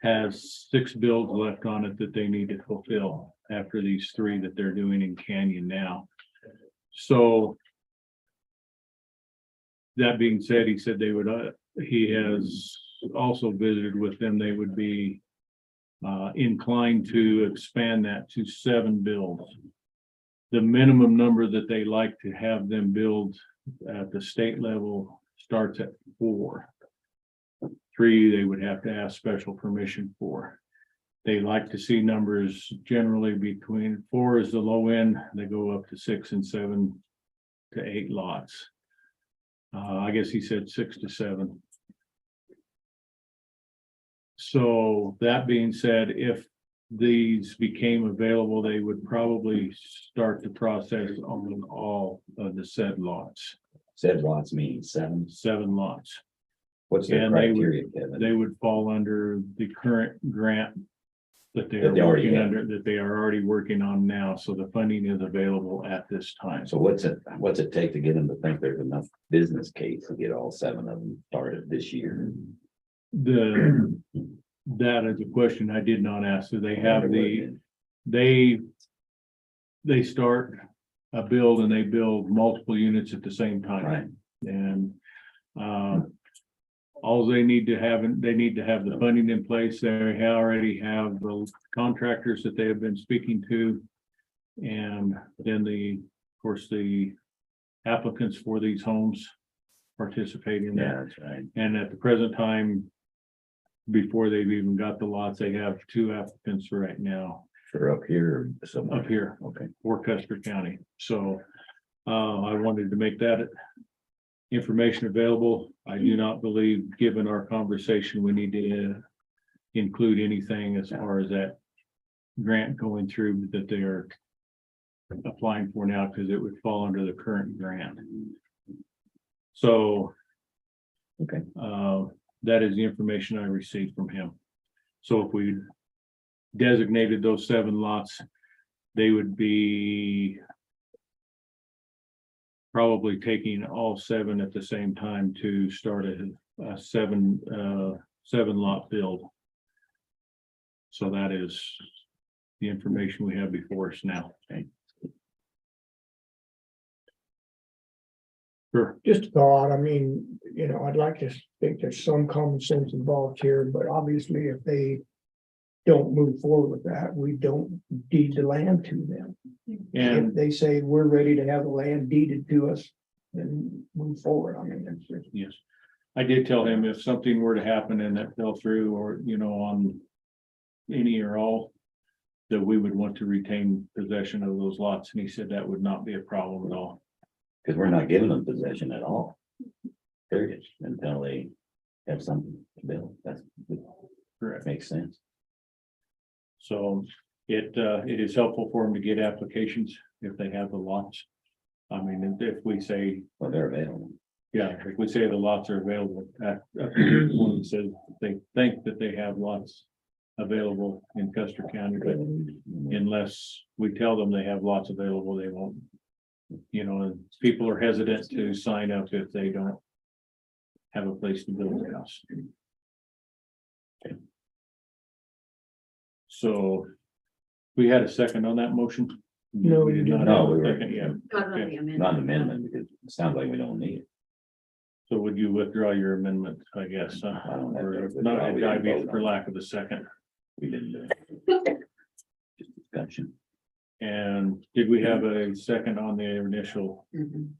has 6 bills left on it that they need to fulfill after these 3 that they're doing in Canyon now. So that being said, he said they would, he has also visited with them. They would be inclined to expand that to 7 bills. The minimum number that they like to have them build at the state level starts at 4. 3, they would have to ask special permission for. They like to see numbers generally between 4 is the low end. They go up to 6 and 7 to 8 lots. I guess he said 6 to 7. So that being said, if these became available, they would probably start the process on all of the said lots. Said lots means 7. 7 lots. What's the And they would- criteria, Kevin? They would fall under the current grant that they That are they already working have. under, that they are already working on now. So the funding is available at this time. So what's it take to get them to think there's enough business case to get all 7 of them started this year? That is a question I did not ask. So they have they start a build and they build multiple units at the same time. Right. And all they need to have the funding in place. They already have the contractors that they have been speaking to. And then of course, the applicants for these homes participate in that. Yeah, that's right. And at the present time, before they've even got the lots, they have 2 applicants right now For up here or somewhere. up here Okay. for Custer County. So I wanted to make that information available. I do not believe, given our conversation, we need to include anything as far as that grant going through that they are applying for now, because it would fall under the current grant. So Okay. that is the information I received from him. So if we designated those 7 lots, they would be probably taking all 7 at the same time to start a 7 lot build. So that is the information we have before us now. Okay. Sure. Just a thought, I mean, I'd like to think there's some common sense involved here, but obviously if they don't move forward with that, we don't deed the land to them. And If they say we're ready to have the land deeded to us, then move forward. I mean, that's just. yes, I did tell him if something were to happen and that fell through, or, on any or all, that we would want to retain possession of those lots. And he said that would not be a problem at all. Because we're not giving them possession at all. Period, until they have something to build. That Correct. makes sense. So it is helpful for them to get applications if they have the lots. I mean, if we say, Well, they're available. yeah, if we say the lots are available, one says they think that they have lots available in Custer County, but unless we tell them they have lots available, they won't. And people are hesitant to sign up if they don't have a place to build a house. So we had a second on that motion? No, We did not No, have we a were- second yet. Not on the Okay. amendment. Not an amendment, because it sounds like we don't need it. So would you withdraw your amendment, I guess? I don't have to Or withdraw. not, We didn't vote for on it. lack of a second. We didn't do it. Just discussion. And did we have a second on the initial? Mhm.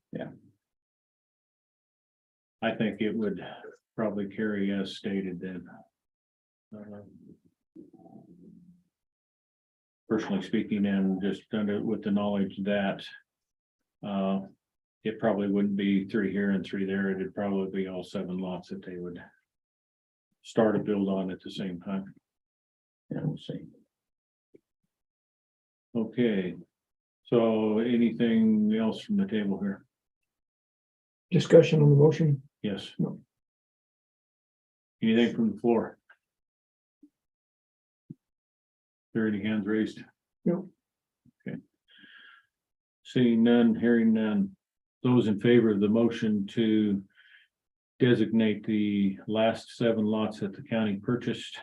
I think it would probably carry as stated then. Personally speaking, and just under with the knowledge that it probably wouldn't be 3 here and 3 there. It'd probably be all 7 lots that they would start a build on at the same time. Yeah, we'll see. Okay, so anything else from the table here? Discussion on the motion. Yes. No. Anything from the floor? There any hands raised? No. Okay. Seeing none, hearing none. Those in favor of the motion to designate the last 7 lots that the county purchased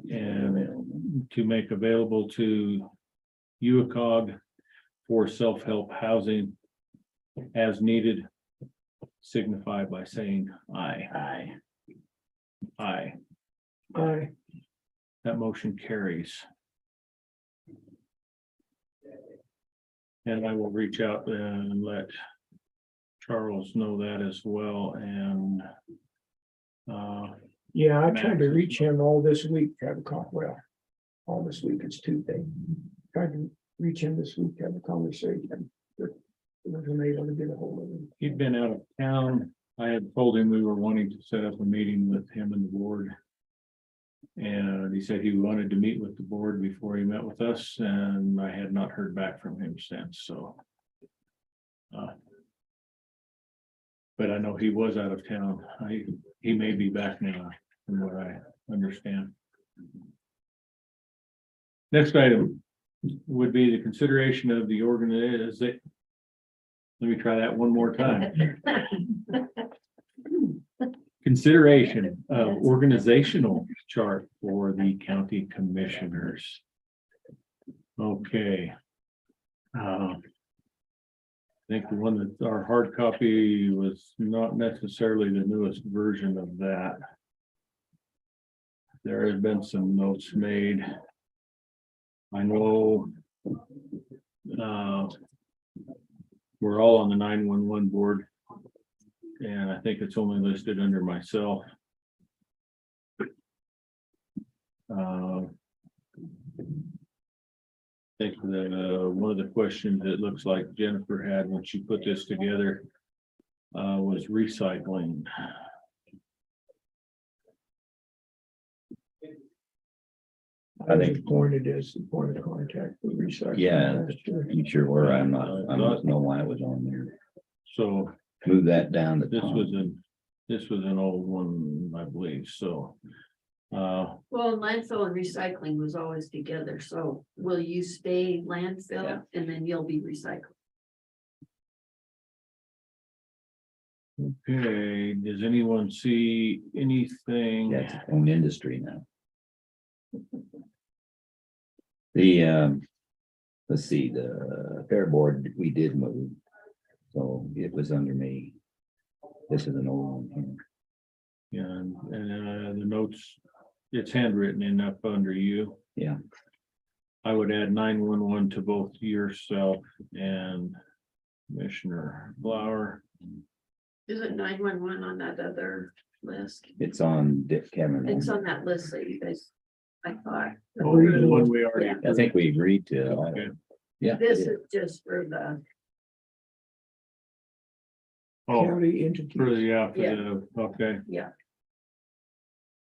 and to make available to UACOG for self-help housing as needed, signify by saying aye. Aye. Aye. Aye. That motion carries. And I will reach out and let Charles know that as well, and Yeah, I tried to reach him all this week, have a call, well, all this week, it's Tuesday. Tried to reach him this week, have a conversation. But wasn't able to get a hold of him. he'd been out of town. I had told him we were wanting to set up a meeting with him and the board. And he said he wanted to meet with the board before he met with us, and I had not heard back from him since, so. But I know he was out of town. He may be back now, from what I understand. Next item would be the consideration of the organization. Let me try that one more time. Consideration of organizational chart for the county commissioners. Okay. I think the one that our hard copy was not necessarily the newest version of that. There have been some notes made. I know we're all on the 911 board. And I think it's only listed under myself. I think that one of the questions that looks like Jennifer had when she put this together was recycling. I was appointed as the point of contact for recycling. Yeah, last year. you sure were. I don't know why it was on there. So Move that down to. this was an old one, I believe, so. Well, landfill and recycling was always together, so will you stay landfill and then you'll be recycled? Okay, does anyone see anything? That's its own industry now. The, let's see, the fair board, we did move. So it was under me. This is an old one Yeah, and the notes, it's handwritten in up under you. here. I would add 911 to both yourself and Commissioner Flower. Is it 911 on that other list? Yeah, it's on Dick Kevin. It's on that list that you guys, I thought. Oh, the one we already. I think we agreed to. Okay. Yeah. This is just for the, Oh, County entity. for the, okay,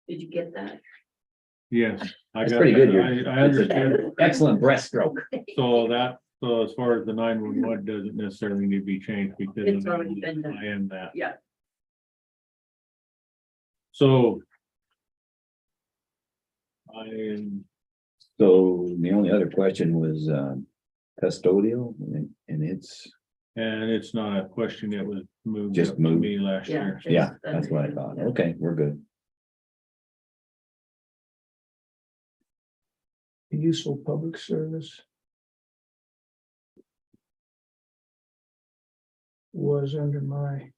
did you get that? yes. I That's got pretty good. that. I understand. Excellent breaststroke. So as far as the 911 doesn't necessarily need to be changed because It's already been done. I am that. Yeah. So. So the only other question was custodial and it's, And it's not a question that was moved Just up to moved. me last Yeah. year. yeah, that's what I thought. Okay, we're good. Useful public service. Was under my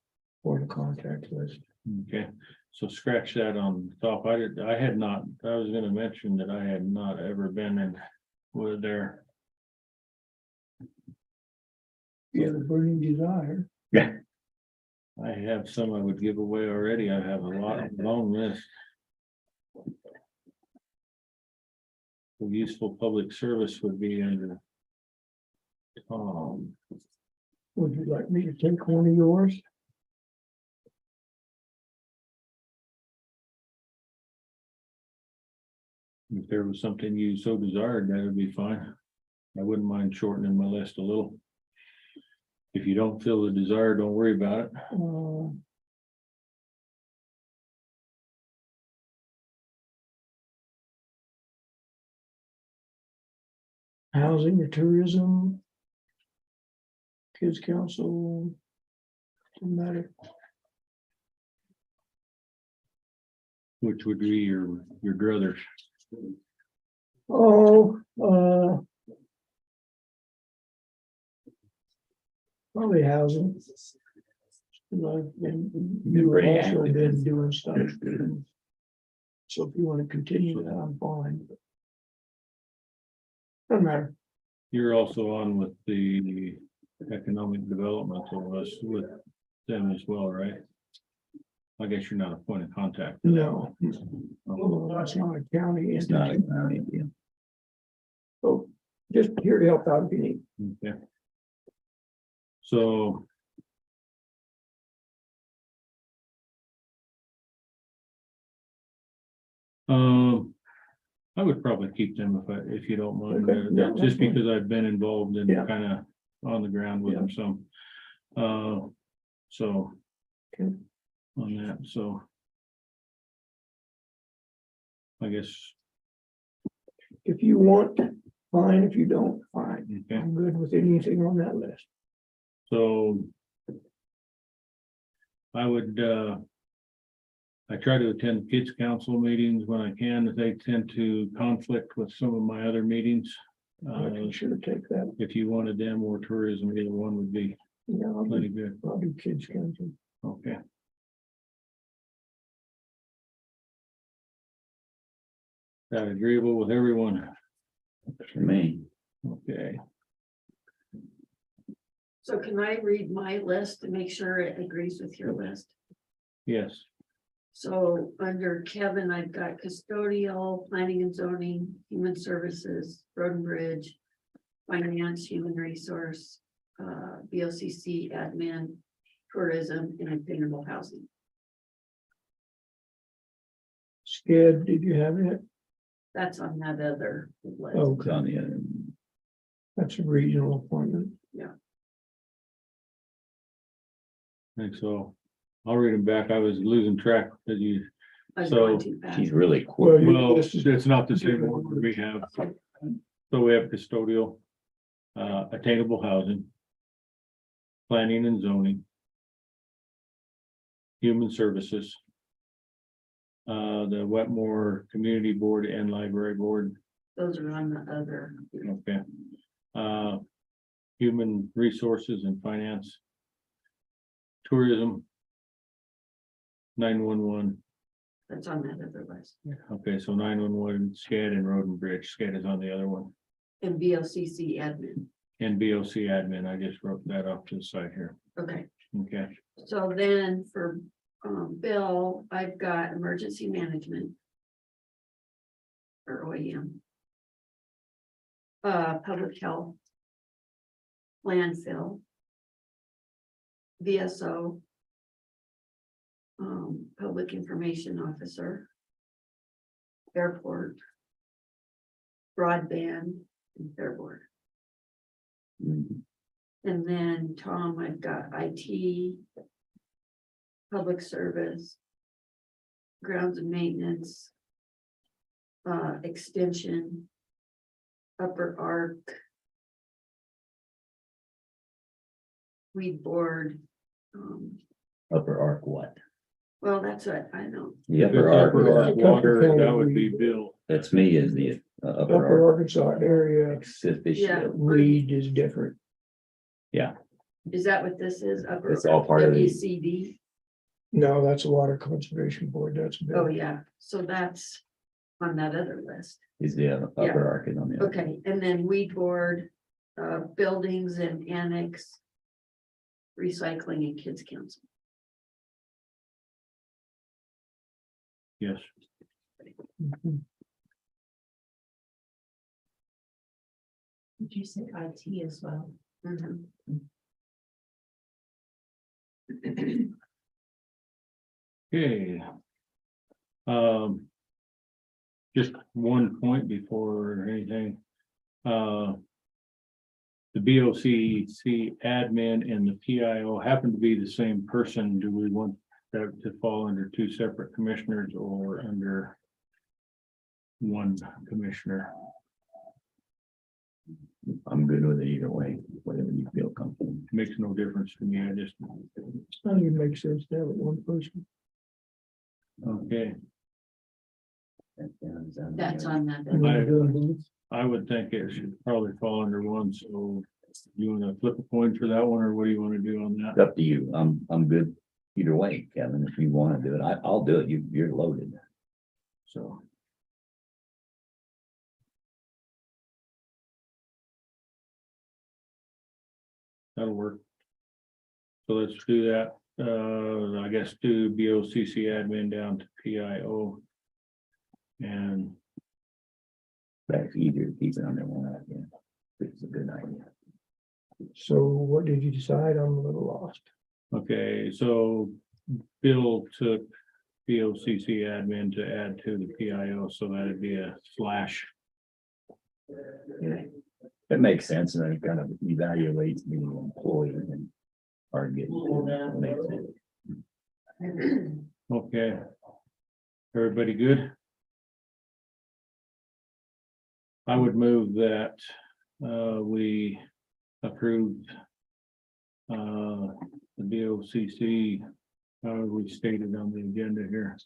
point of contact list. Okay, so scratch that on top. I was gonna mention that I had not ever been in with there. You have a burning desire. Yeah. I have some I would give away already. I have a long list. The useful public service would be under. Would you like me to take one of yours? If there was something you so desired, that would be fine. I wouldn't mind shortening my list a little. If you don't feel the desire, don't worry about it. Housing or tourism? Kids council? Doesn't matter. Which would be your druthers. Oh, probably housing. You've pretty also active. been doing stuff. So if you want to continue that, I'm fine. Doesn't matter. You're also on with the economic development of us with them as well, right? I guess you're not a point of contact. No. Oh, that's not a county. It's not a entity. county deal. So just here to help out if you need. Okay. So. I would probably keep them if you don't mind, Okay, yeah, that's just fine. because I've been involved in Yeah. kind of on the ground with them some. So. Okay. On that, so. I guess, If you want, fine. If you don't, fine. okay, I'm good with anything on that list. so. I would, I try to attend kids council meetings when I can. They tend to conflict with some of my other meetings. I can sure take that. If you wanted them or tourism, either one would be Yeah, plenty good. I'll do kids council. Okay. That agreeable with everyone? For me, Okay, So can I read my list to make sure it agrees with your list? yes, So under Kevin, I've got custodial, planning and zoning, human services, road and bridge, finance, human resource, BOCC, admin, tourism, and attainable housing. Skid, did you have it? That's on that other list. Oh, it's on the other. that's a regional appointment. and so I'll read them back. I was losing track because you, I'm so going too fast. She's really quick. Well, your well, list is- it's not the same order we have. So we have custodial, attainable housing, planning and zoning, human services, the Wetmore Community Board and Library Board, Those are on the other. okay. Human resources and finance, tourism, 911. That's on that other list. Okay, so 911, SCAD and Road and Bridge. SCAD is on the other one. And BOCC admin. And BOC admin, I just wrote that off to the side here. Okay, Okay, so then for Bill, I've got emergency management. Or OEM. Public health. Landfill. VSO. Public information officer. Airport. Broadband and Fair Board. Mhm. And then Tom, I've got IT. Public service. Grounds and maintenance. Extension. Upper Arc. Weed board. Upper arc what? Well, that's what I know. The if it's upper arc, upper arc water, County that would be Weed. Bill. that's me is the upper Upper arc. Arkansas area, Yeah. Officio. weed is different. Is that what this is? Upper It's all part of the- WCD? No, that's a water conservation board. That's. Oh, yeah, so that's on that other list. Is the upper arc is on the. other. Okay, and then weed board, buildings and annex. Recycling and kids council. Yes. Did you say IT as well? Mhm. Okay. Just one point before anything. The BOCC admin and the PIO happen to be the same person. Do we want that to fall under two separate commissioners or under one commissioner? I'm good with it either way, whatever you feel comfortable. Makes no difference to me. I just, I think it makes sense to have it one person. okay. That's on that. You wanna do them both? I would think it should probably fall under one, so you wanna flip a coin for that one, or what do you wanna do on It's that? up to you. I'm good either way, Kevin. If you want to do it, I'll do it. You're loaded. So. That'll work. So let's do that. I guess do BOCC admin down to PIO. And That's easier to keep it under one idea. It's a good idea. So what did you decide? I'm a little lost. okay, so Bill took BOCC admin to add to the PIO, so that'd be a slash. It makes sense, and it kind of evaluates the employee and target. Makes sense. Okay. Everybody good? I would move that we approve the BOCC, we stated on the agenda here.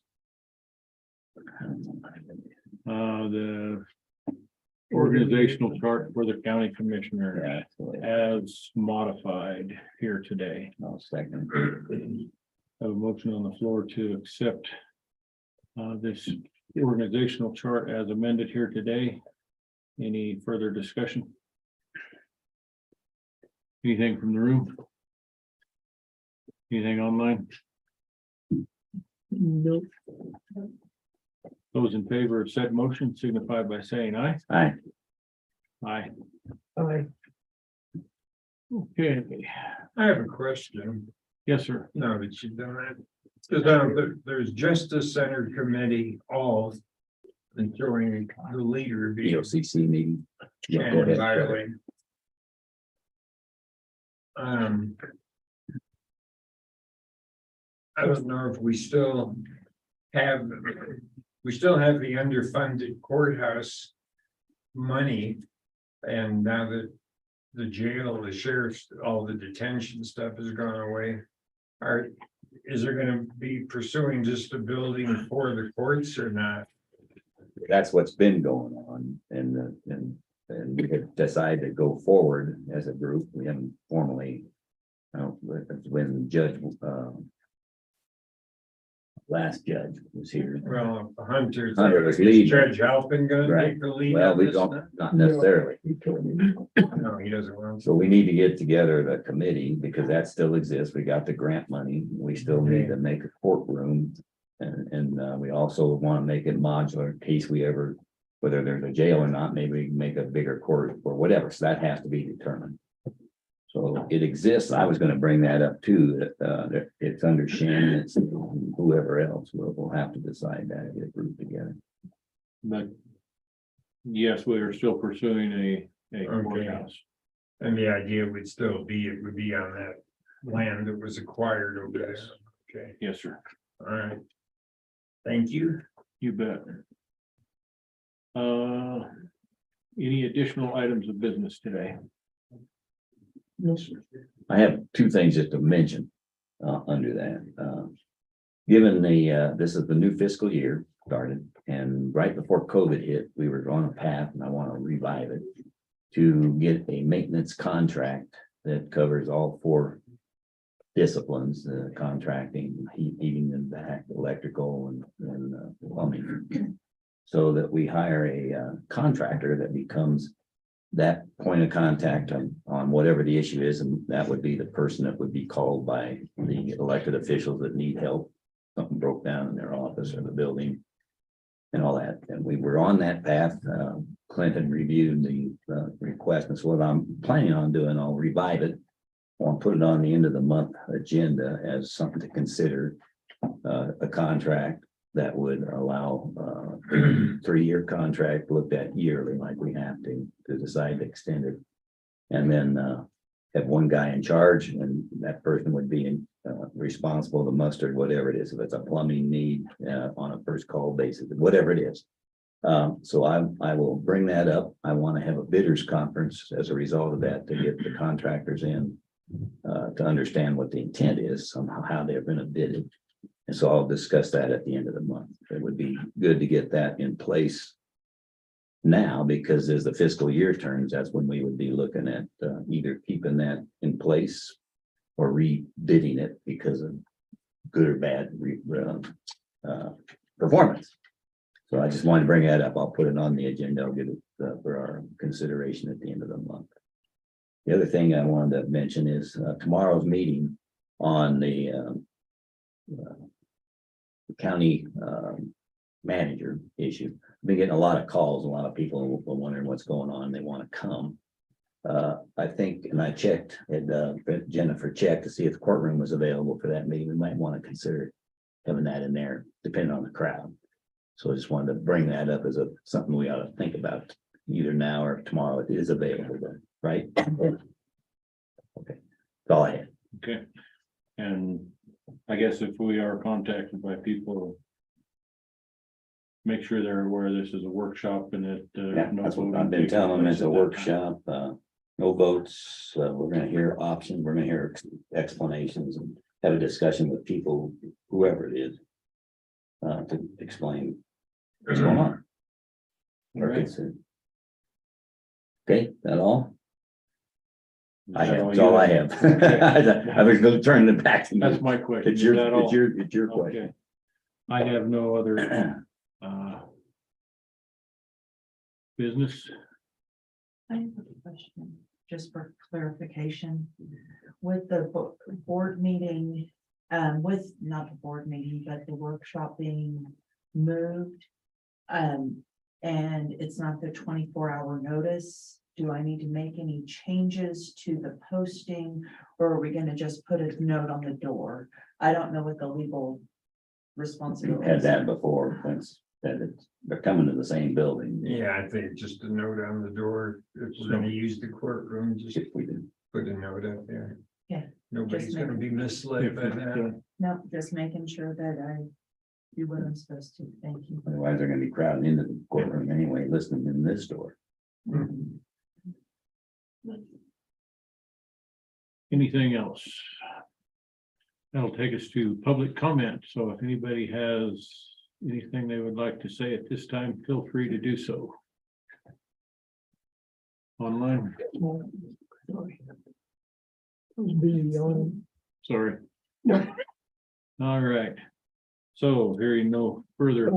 The organizational chart for the county commissioner Yeah, absolutely. as modified here today. I'll second. Have a motion on the floor to accept this organizational chart as amended here today. Any further discussion? Anything from the room? Anything online? Nope. Those in favor of said motion signify by saying aye. Aye. Aye. I, Okay, I have a question. yes, sir. Now that you've done that. Because there's Justice Center Committee, all enjoying the leader being BOCC meeting. Yeah, go Shannon ahead. Riley. I don't know if we still have the underfunded courthouse money. And now that the jail, the sheriff's, all the detention stuff has gone away. Is there gonna be pursuing just a building for the courts or not? That's what's been going on, and we have decided to go forward as a group. We haven't formally. When Judge, last judge was here. Well, Hunter. Hunter was leading. Judge Halpin gonna Right. take the lead? Well, on we this don't, now? not necessarily. you told me. No, he doesn't want to. So we need to get together the committee because that still exists. We got the grant money. We still need to make a courtroom. And we also want to make it modular in case we ever, whether there's a jail or not, maybe we can make a bigger court or whatever. So that has to be determined. So it exists. I was gonna bring that up too, that it's under Shannon, it's whoever else. We'll have to decide that and get a group together. But yes, we are still pursuing a courthouse. And the idea would still be, it would be on that land that was acquired over there. Okay, Yes, sir. all right. Thank you. You bet. Any additional items of business today? No, sir. I have two things just to mention under that. Given this is the new fiscal year started, and right before COVID hit, we were on a path, and I want to revive it to get a maintenance contract that covers all four disciplines: contracting, heating and back, electrical, and plumbing. So that we hire a contractor that becomes that point of contact on whatever the issue is, and that would be the person that would be called by the elected officials that need help something broke down in their office or the building. And all that, and we were on that path. Clinton reviewed the request, and so what I'm planning on doing, I'll revive it. I'll put it on the end of the month agenda as something to consider. A contract that would allow 3-year contract looked at yearly, like we have to decide to extend it. And then have one guy in charge, and that person would be responsible to muster whatever it is, if it's a plumbing need on a first call basis, whatever it is. So I will bring that up. I want to have a bidders conference as a result of that to get the contractors in to understand what the intent is, somehow how they're going to bid it. And so I'll discuss that at the end of the month. It would be good to get that in place now, because as the fiscal year turns, that's when we would be looking at either keeping that in place or rebidding it because of good or bad performance. So I just wanted to bring that up. I'll put it on the agenda. I'll get it for our consideration at the end of the month. The other thing I wanted to mention is tomorrow's meeting on the county manager issue. I've been getting a lot of calls. A lot of people are wondering what's going on. They want to come. I think, and I checked, and Jennifer checked to see if the courtroom was available for that meeting. We might want to consider having that in there, depending on the crowd. So I just wanted to bring that up as something we ought to think about either now or tomorrow. It is available, right? Okay, that's all I had. Okay. And I guess if we are contacted by people, make sure they're aware this is a workshop and that. Yeah, no that's what voting I've been takes telling them. place It's a at that time. workshop, no votes. We're gonna hear options. We're gonna hear explanations and have a discussion with people, whoever it is, to explain what's going on. All right. Okay, that all? I Is that have, all that's you all I have? have. I was gonna turn it back to That's you. my question. It's Is that all? it's your question. Okay. I have no other business. I have a question, just for clarification. With the board meeting, with not the board meeting, but the workshop being moved. And it's not the 24-hour notice. Do I need to make any changes to the posting, or are we gonna just put a note on the door? I don't know what the legal We've responsibility had is. that before, they're coming to the same building. Yeah, I think just a note on the door, if we're gonna use the courtroom, just If we did. put a note up there. Yeah, Nobody's just gonna make- be misled by that. No, just making sure that I do what I'm supposed to. Thank you. Otherwise, they're gonna be crowding into the courtroom anyway, listening in this door. Anything else? That'll take us to public comment. So if anybody has anything they would like to say at this time, feel free to do so. Online, Sorry. I was busy on. sorry. No. All right. So hearing no further.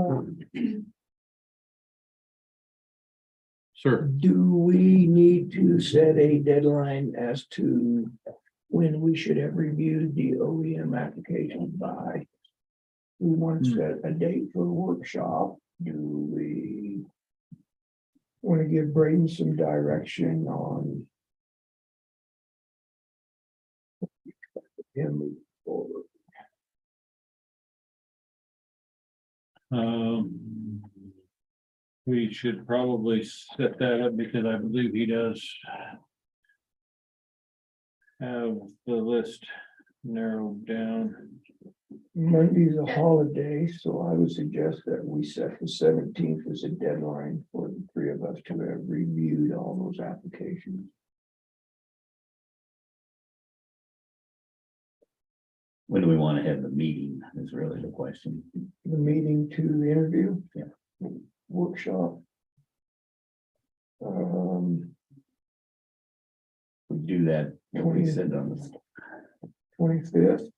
Sir, Do we need to set a deadline as to when we should have reviewed the OEM application by? We want to set a date for a workshop. Do we want to give Braden some direction on him moving forward? we should probably set that up because I believe he does have the list narrowed down. Monday's a holiday, so I would suggest that we set the 17th as a deadline for the three of us to have reviewed all those applications. When do we want to have the meeting is really the question. The meeting to the interview. Yeah. Workshop. We do that, what we said on the 25th.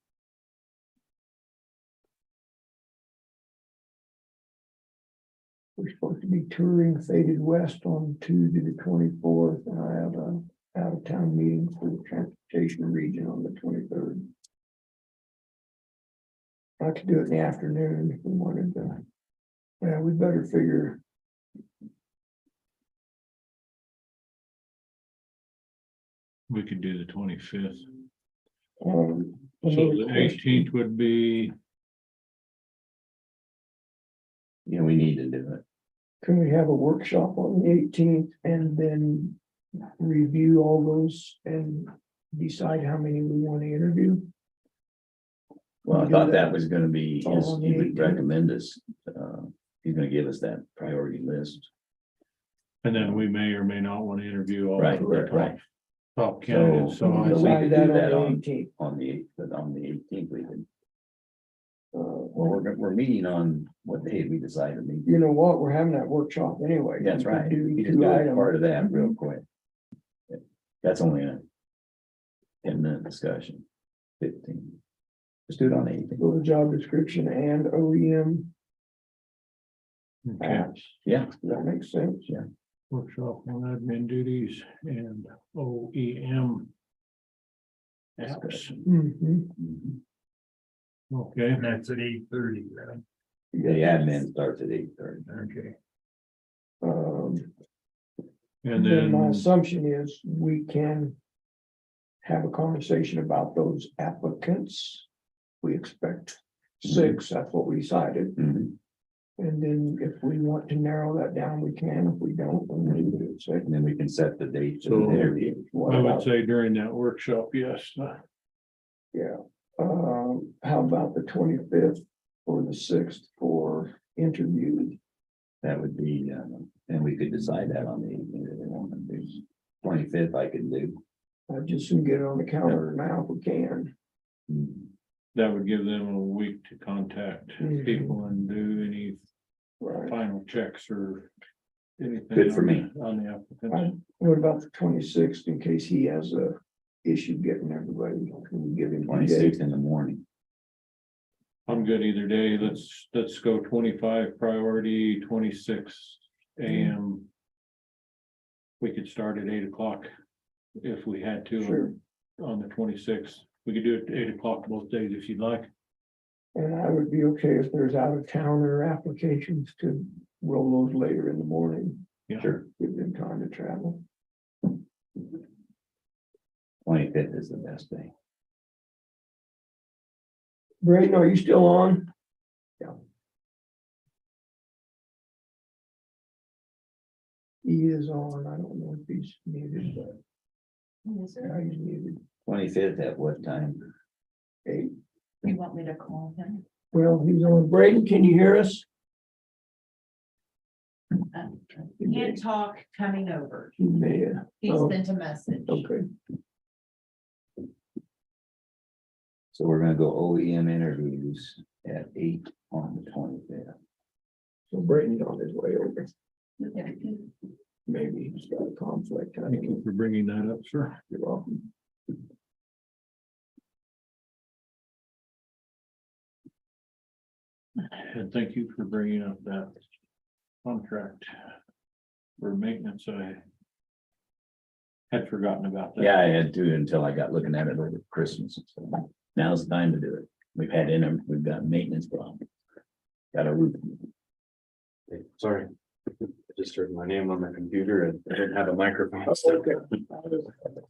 We're supposed to be touring Faded West on Tuesday, the 24th, and I have a out-of-town meeting for the transportation region on the 23rd. I could do it in the afternoon if we wanted to. Yeah, we better figure, We could do the 25th. um. So another the question. 18th would be, Yeah, we need to do it. Can we have a workshop on the 18th and then review all those and decide how many we want to interview? Well, I Do thought that. that was gonna be, Oh, on the he would 18th. recommend us, he's gonna give us that priority list. and then we may or may not want to interview all Right, the right. top candidates, so So I we think could Decide do that the on, 18th. on the eighth, but on the 18th, we could, well, Well, we're meeting on what day we decided to meet. you know what, we're having that workshop anyway. That's We could right. Do You just two do items. part of that real quick. That's only a 10-minute discussion, 15. Let's do it on the 18th. Go to job description and OEM okay, apps. Yeah, Does that make sense? Yeah. workshop on admin duties and OEM apps. Mhm. Okay, And that's at 8:30, right? the admin starts at 8:30. Okay. Um, and then my then, assumption is we can have a conversation about those applicants. We expect 6, that's what we decided. Mhm. And then if we want to narrow that down, we can. If we don't, then we do it. And then we can set the date of So, the interview. What I would about- say during that workshop, yes. Yeah, how about the 25th or the 6th for interviews? That would be, and we could decide that on the 18th if we want to do. 25th I could do. I just soon get it on the calendar now if we can. That would give them a week to contact Mhm. people and do any Right. final checks or anything. Good for me. On the applicants. What about the 26th in case he has a issue getting everybody? Can we give him 26th in the morning. I'm good either day. Let's go 25 priority, 26 AM. We could start at 8 o'clock if we had to. Sure. On the 26th. We could do it at 8 o'clock both days if you'd like. And I would be okay if there's out of towner applications to roll those later in the morning. Yeah. Sure. Give them time to travel. 25th is the best day. Braden, are you still on? Yeah. He is on. I don't know if he's muted, but yeah, he's muted. 25th at what time? 8. You want me to call him? Well, he's on. Braden, can you hear us? Can't talk, coming over. He may have. He Oh. sent a message. Okay. So we're gonna go OEM interviews at 8 on the 25th. So Braden's on his way over. Maybe he's got a conflict. I Thank don't you know. for bringing that up, sir. You're welcome. And thank you for bringing up that contract for maintenance. I had forgotten about that. Yeah, I had to until I got looking at it over Christmas. So now's the time to do it. We've got maintenance problems. Got a roof. Sorry, I just heard my name on the computer and I didn't have a microphone. Okay.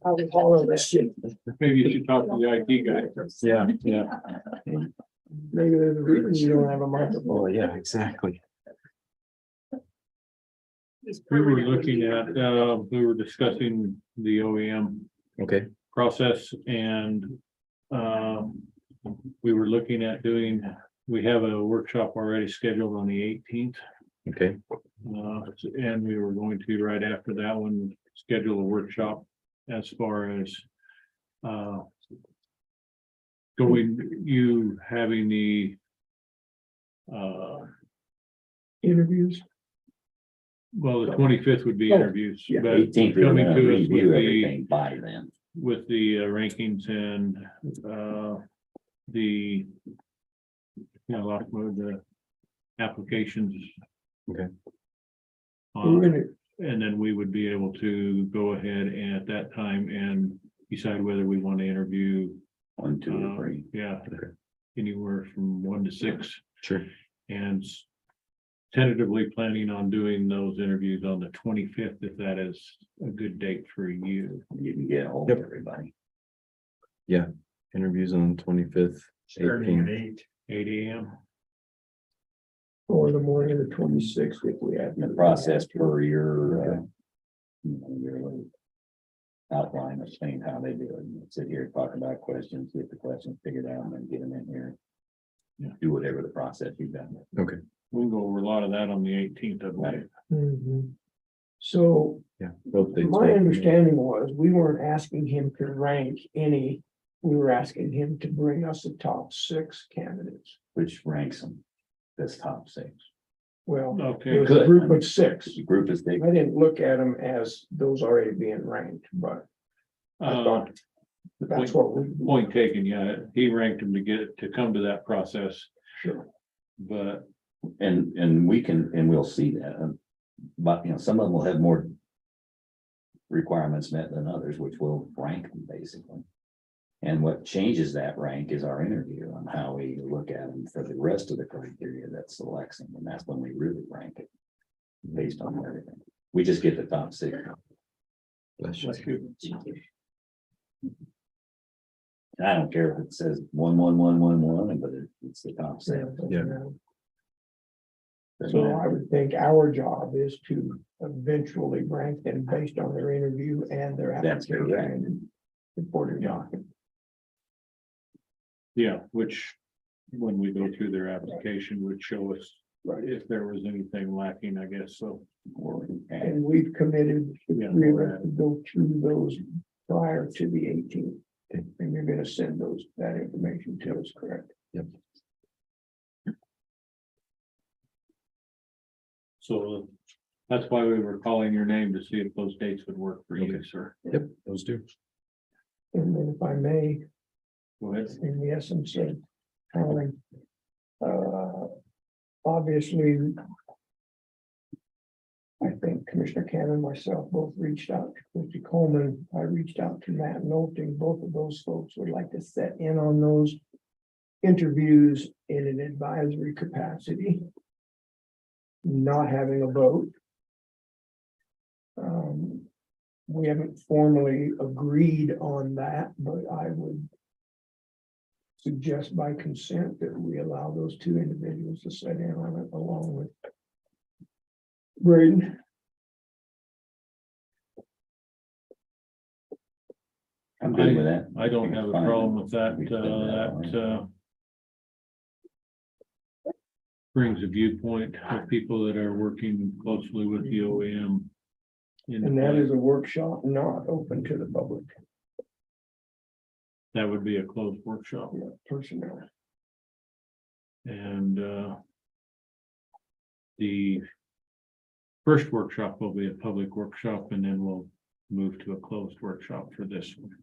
I was hauling that shit. Maybe you should talk to the IT guy. Yeah, yeah. Maybe there's a reason you don't have a microphone. Oh, yeah, exactly. We were looking at, we were discussing the OEM Okay. process and we were looking at doing, we have a workshop already scheduled on the 18th. Okay. And we were going to, right after that one, schedule a workshop as far as you having the Interviews. well, the 25th would be Oh, interviews, yeah, but 18th, we're coming gonna to us review with the everything by then. with the rankings and the lost mode, the applications. Okay. We're gonna, And then we would be able to go ahead and at that time and decide whether we want to interview. 1, 2, or 3. Yeah, anywhere from 1 to 6. Sure. And tentatively planning on doing those interviews on the 25th, if that is a good date for you. You can get a hold of everybody. Interviews on the 25th. Starting at 8. 8 a.m. Or the morning of the 26th if we have. The process per your, your little outline of saying how they do it. And sit here, talk about questions, get the questions figured out, and then get them in here. Do whatever the process you've done. We'll go over a lot of that on the 18th, I believe. Mhm. So Yeah. Both dates. my understanding was we weren't asking him to rank any, we were asking him to bring us the top 6 candidates. Which ranks them as top 6. Well, it Okay, was a Good. group of 6. The group is big. I didn't look at them as those already being ranked, but I thought that's what we. point taken, yeah, he ranked him to come to that process, Sure. but And we can, and we'll see that. But, some of them will have more requirements met than others, which will rank them basically. And what changes that rank is our interview on how we look at them for the rest of the criteria that selects them. And that's when we really rank it based on everything. We just get the top 6. Bless you. And I don't care if it says 1, 1, 1, 1, 1, but it's the top 6. Yeah. So I would think our job is to eventually rank them based on their interview and their That's correct. application and reporting document. yeah, which when we go through their application would show us Right. if there was anything lacking, I guess, so. And we've committed Yeah. really to go through those prior to the 18th. And you're gonna send that information to us, correct? So that's why we were calling your name to see if those dates would work for you, sir. Yep, those do. And then if I may, Go ahead. in the essence of Howling. Obviously. I think Commissioner Cannon and myself both reached out to Christy Coleman. I reached out to Matt Nolting. Both of those folks would like to set in on those interviews in an advisory capacity. Not having a vote. We haven't formally agreed on that, but I would suggest by consent that we allow those 2 individuals to sit in on it along with Braden. I'm good with that. I don't have a Fine. problem with that, We can put that on. Brings a viewpoint of people that are working closely with the OEM. And that is a workshop not open to the public, That would be a closed workshop. personnel. And the first workshop will be a public workshop, and then we'll move to a closed workshop for this one.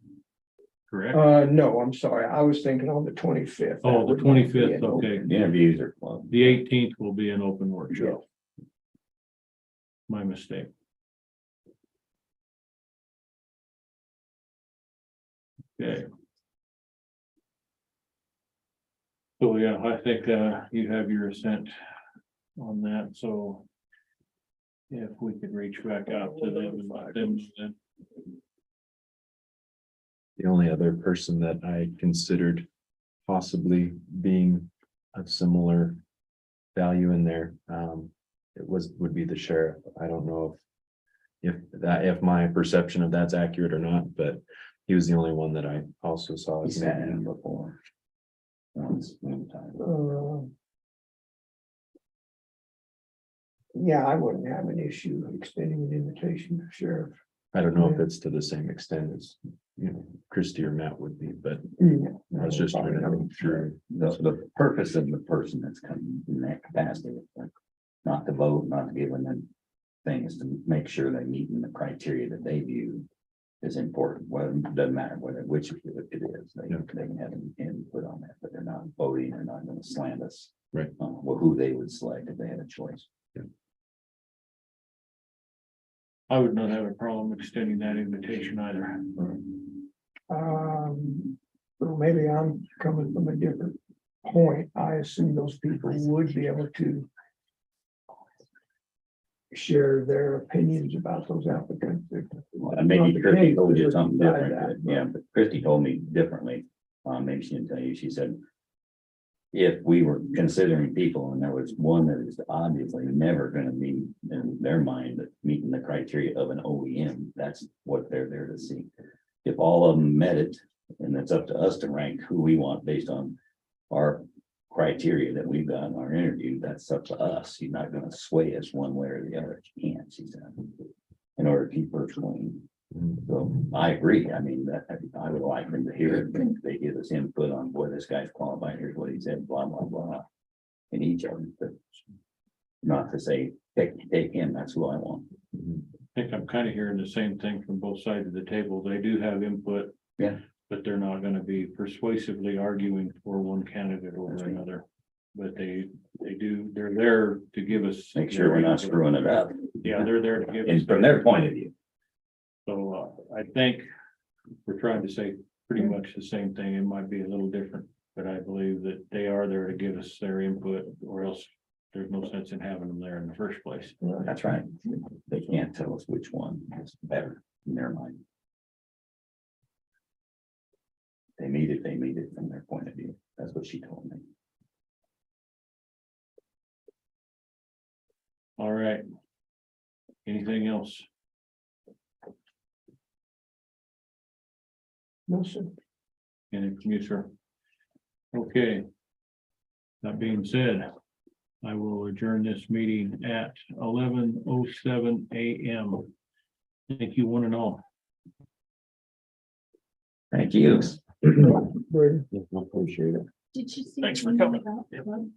Correct? No, I'm sorry. I was thinking on the 25th. Oh, the 25th, okay. The interviews are closed. The 18th will be an open workshop. My mistake. Okay. So, yeah, I think you have your assent on that, so. If we could reach back out to them and let them, then The only other person that I considered possibly being of similar value in there, would be the sheriff. I don't know if my perception of that's accurate or not, but he was the only one that I also saw. He's had him before. Once, one time. Yeah, I wouldn't have an issue extending an invitation to sheriff. I don't know if it's to the same extent as, Christie or Matt would be, but I was just trying to think through. The purpose of the person that's coming in that capacity, not to vote, not to give them a thing, is to make sure they meet in the criteria that they view is important. Well, it doesn't matter which it is, they can have an input on that, but they're not voting, they're not gonna slant us. Right. Well, who they would select if they had a choice. I would not have a problem extending that invitation either. So maybe I'm coming from a different point, I assume those people would be able to share their opinions about those applicants. Maybe Christie told you something different, yeah, but Christie told me differently. Maybe she didn't tell you, she said. If we were considering people and there was one that is obviously never gonna be in their mind meeting the criteria of an OEM, that's what they're there to see. If all of them met it, and it's up to us to rank who we want based on our criteria that we've got in our interview, that's up to us. He's not gonna sway us one way or the other. He can't, she said. In order to keep her clean. So I agree. I mean, that I would like them to hear it. They give us input on boy, this guy's qualified. Here's what he said, blah, blah, blah. In each of them, but not to say, take him, that's who I want. I think I'm kind of hearing the same thing from both sides of the table. They do have input. Yeah. But they're not gonna be persuasively arguing for one candidate over That's right. another. But they're there to give us. Make sure we're not screwing it up. Yeah, they're there to give. us And from their point of view. So I think we're trying to say pretty much the same thing. It might be a little different, but I believe that they are there to give us their input, or else there's no sense in having them there in the first place. That's right. They can't tell us which one is better in their mind. They meet it from their point of view. That's what she told me. All right. Anything else? No, sir. Any from you, sir? Okay. That being said, I will adjourn this meeting at 11:07 a.m. Thank you, one and all. Thank you. Brady. Appreciate it. Did you see? Thanks for anything coming. about club?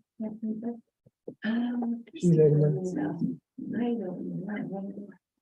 See you later, man. I don't know.